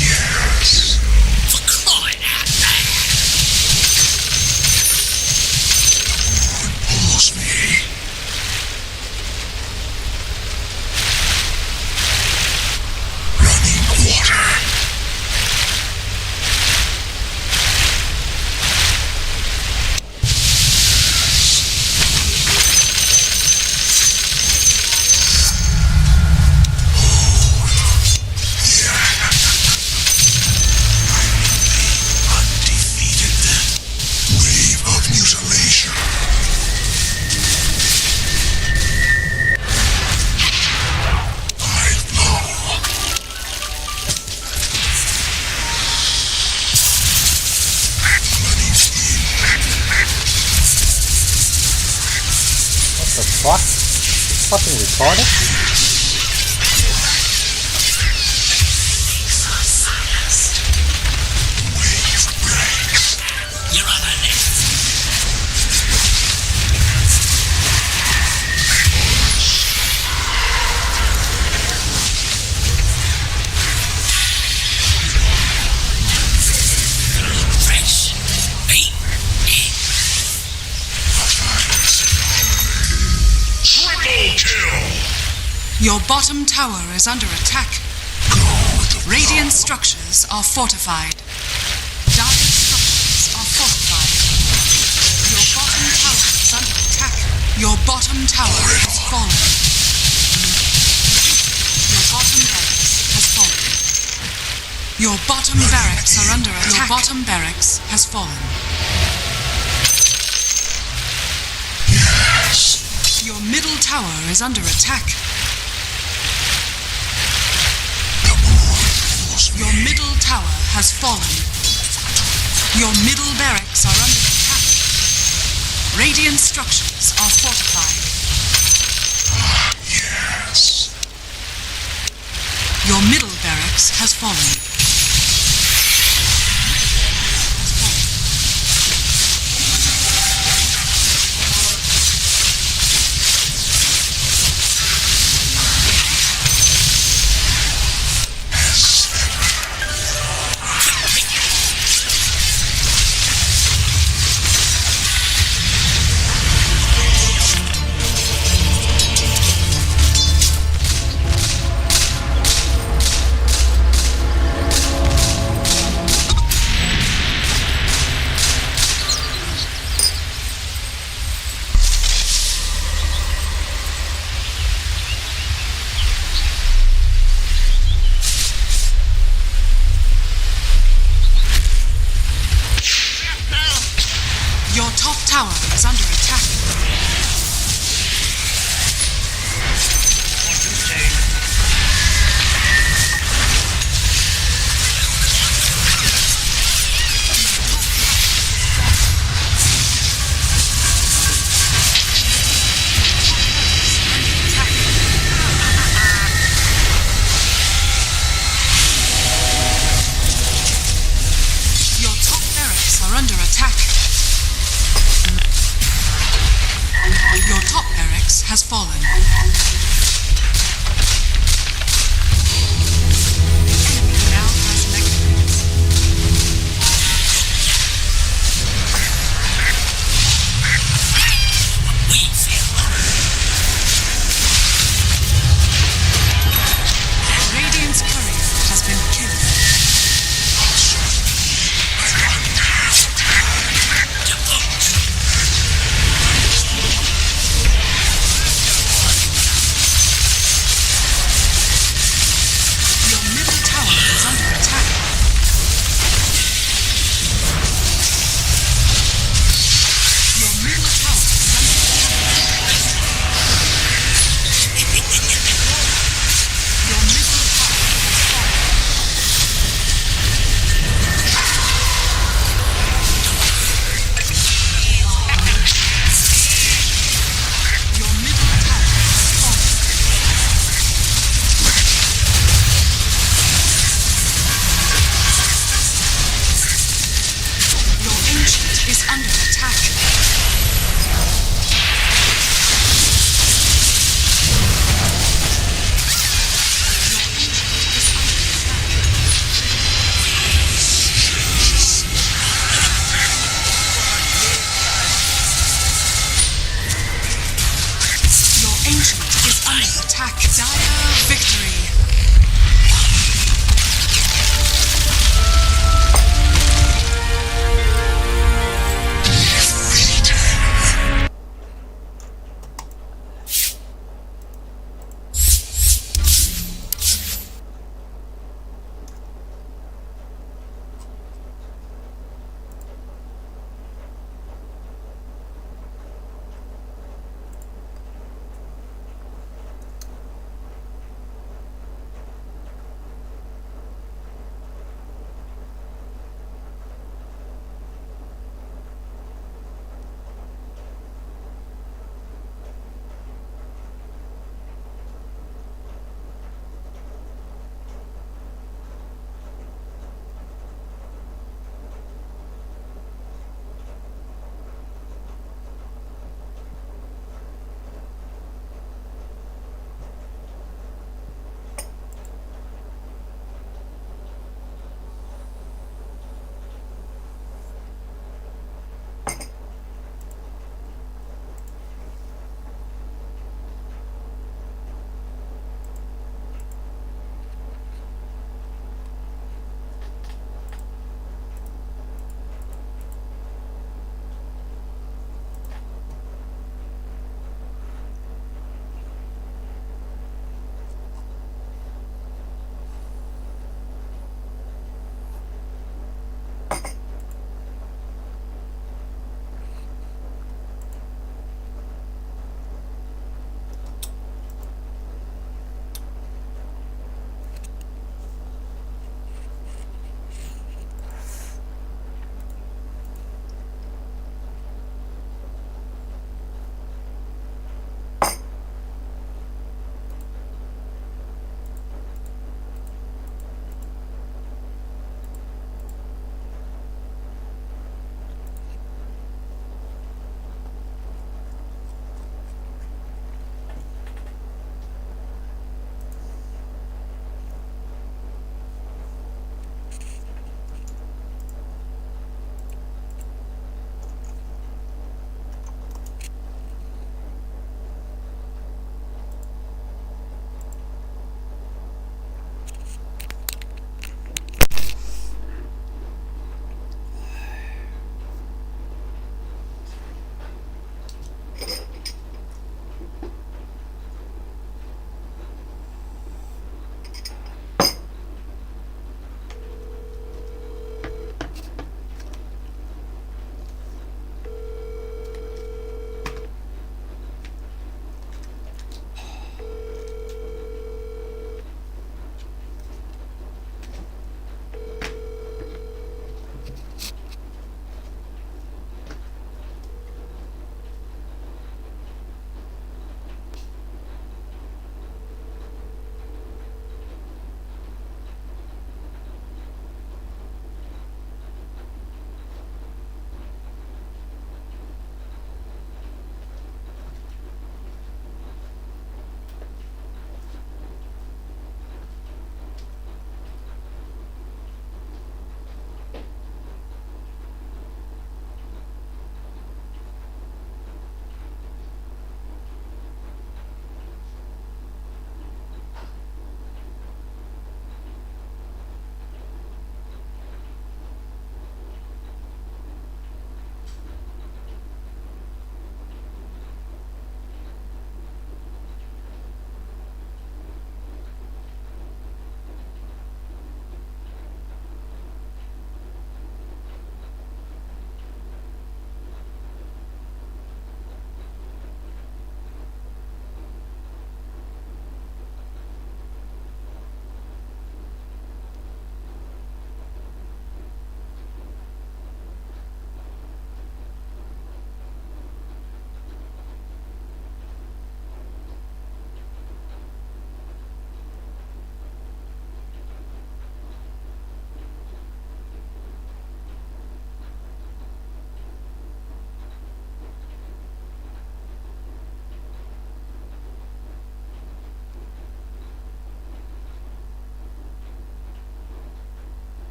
Yes. For crying out loud! Pulls me. Running water. Undefeated. Wave of mutilation. I blow. Running What the fuck? Fucking retarded? wave breaks. You're on a left. Fresh. Beat. Triple kill. Your bottom tower is under attack. Go with the Radiant structures are fortified. Dire structures are fortified. Your bottom tower is under attack. Your bottom tower has fallen. Your bottom barracks has fallen. Your bottom barracks are under attack. Your bottom barracks has fallen. Yes. Your middle tower is under attack. The moon pulls me. Your middle tower has fallen. Your middle barracks are under attack. Radiant structures are fortified. Yes. Your middle barracks has fallen. Your top tower is under attack. What you say? has fallen. Enemy now has megaways. We feel Radiant's courier has been killed. Your middle tower is under attack. Your middle tower is under attack. Your middle tower has fallen. Your middle tower has fallen. Your ancient is under attack. Your ancient is under attack. Your ancient is under attack. Dire victory.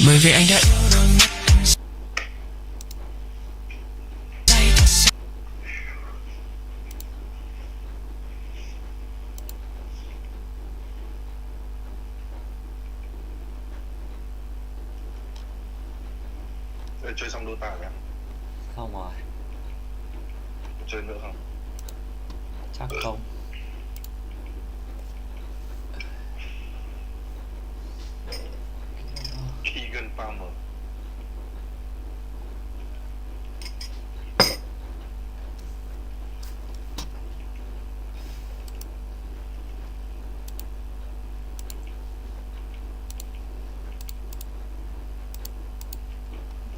bởi vì anh đã yêu đôi mắt anh say thật say. Chơi xong Dota rồi em? Không rồi, Chơi nữa không? chắc không. Keegan Palmer.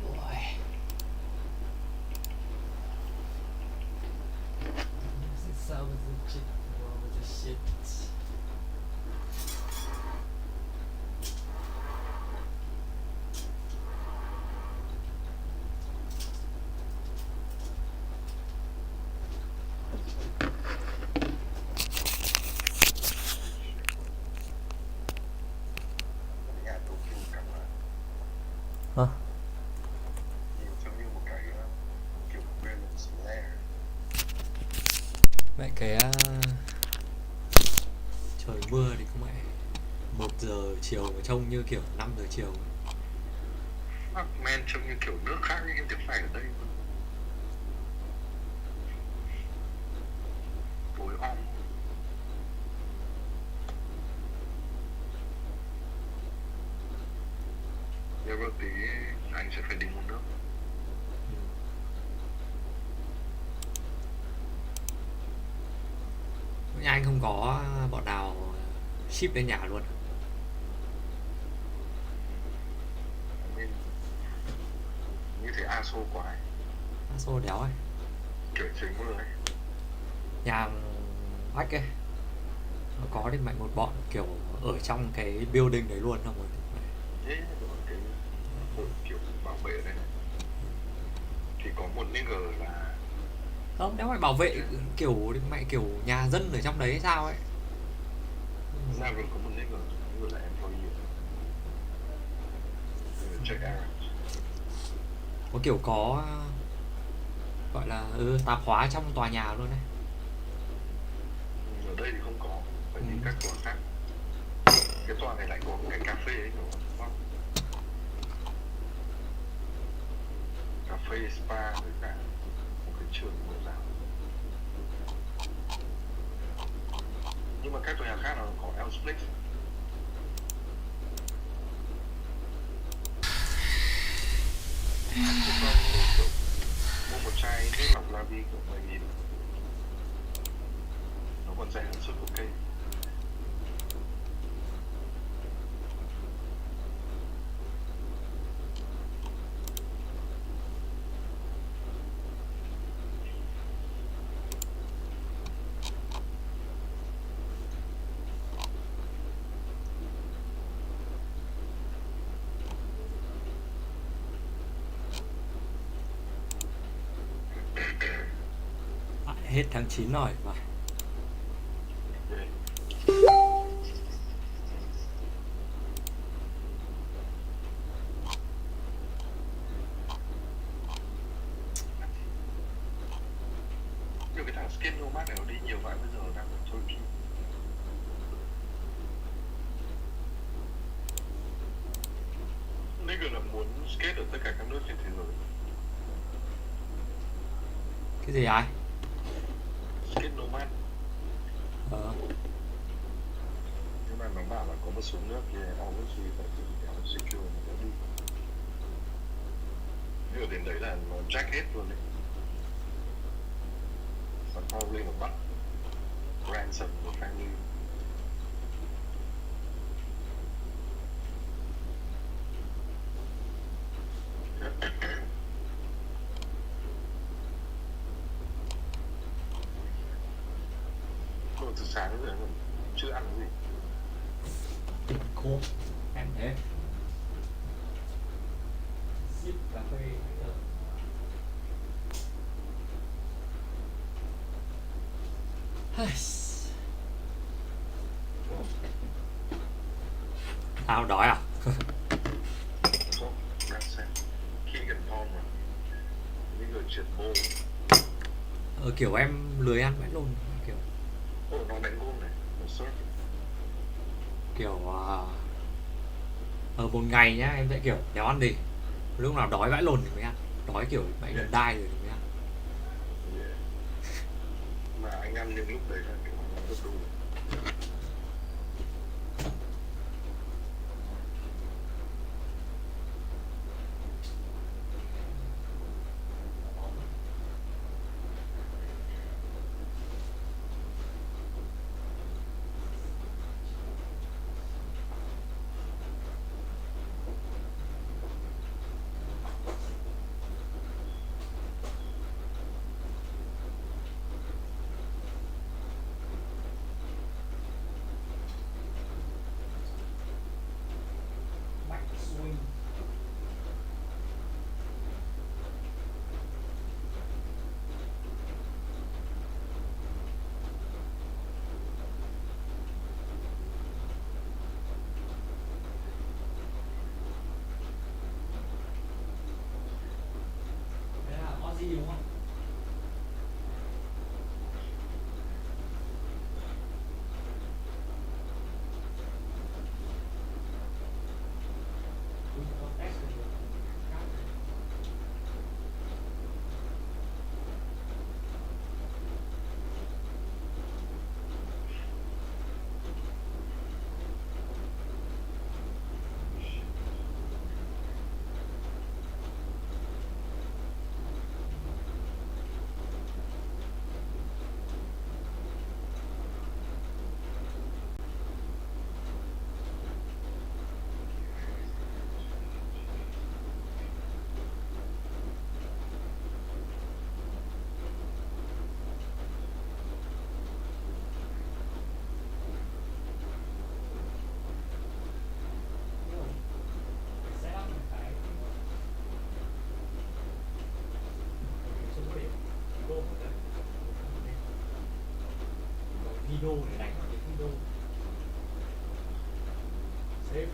Ôi. Sao mà shit, shit. Nhà tôi kêu cảm ơn. Hả? Nhìn giống như một cái kiểu Raven's Lair. Mẹ cái trời mưa thì không mẹ 1 giờ chiều mà trông như kiểu 5 giờ chiều ấy. Fuck man, trông như kiểu nước khác nhưng em tiếng phải ở đây. Tối om. Nếu mà tí anh sẽ phải đi mua nước. Nhà anh không có bọn nào ship đến nhà luôn. Nên như thế ASO quá ấy. Xô đéo ấy. Kiểu trời mưa ấy. Nhà Bách ấy nó có đến mạnh một bọn kiểu ở trong cái building đấy luôn không rồi. Thế rồi cái đội kiểu bảo vệ này thì có một nigga là Không, đéo phải bảo vệ kiểu mẹ kiểu nhà dân ở trong đấy hay sao ấy. ra rồi có một nigga là employee check out. Có kiểu có gọi là tạp hóa trong tòa nhà luôn đấy. Ở đây thì không có, phải đi các tòa khác. Cái tòa này lại có cái cà phê ấy đúng không? Cà phê spa với cả một cái trường mẫu giáo. Nhưng mà các tòa nhà khác nó có Elsplix. Mua một chai nước lọc la vi của 10.000. Nó còn rẻ hơn suất ok. Hết tháng 9 rồi mà. Nhưng cái thằng Skin Nomad này nó đi nhiều vãi bây giờ đang ở Turkey. Nigga là muốn skate ở tất cả các nước trên thế giới. Cái gì ai? Skate Nomad. Nhưng mà nó bảo là có một số nước thì obviously phải tự kéo secure nó đi. Nhưng đến đấy là nó jack hết luôn đấy. Và probably nó bắt ransom của family. Từ sáng đến giờ chưa ăn cái gì. Tỉnh khô em thế. Ship cà phê tao đói à? triệt vô. Kiểu em lười ăn vãi lồn, kiểu Nó đánh gôn này, nó surf. kiểu ở một ngày nhá em sẽ kiểu đéo ăn gì, lúc nào đói vãi lồn thì mới ăn, đói kiểu mày gần đai rồi thì mới ăn. Yeah. Mà anh ăn những lúc đấy là kiểu nó rất đủ. Video để đánh cái video save.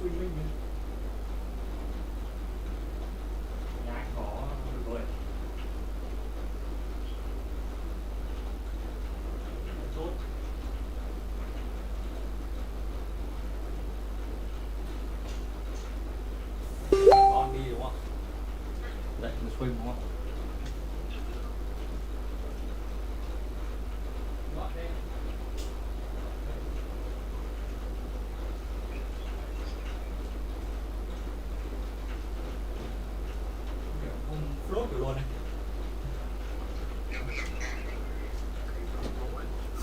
swimming nữa. Nhà có bơi. Chốt. Con đi đúng không? Dậy mà swim đúng không? Gọi đây. Không float được luôn này.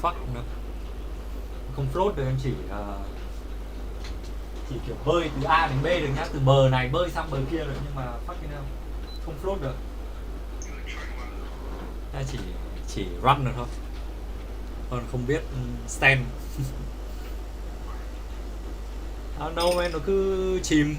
Fuck nữa. Không float được, em chỉ kiểu bơi từ A đến B được nhá, từ bờ này bơi sang bờ kia được, nhưng mà fucking hell không float được. Ta chỉ run được thôi, còn không biết stand. I don't know man, nó cứ chìm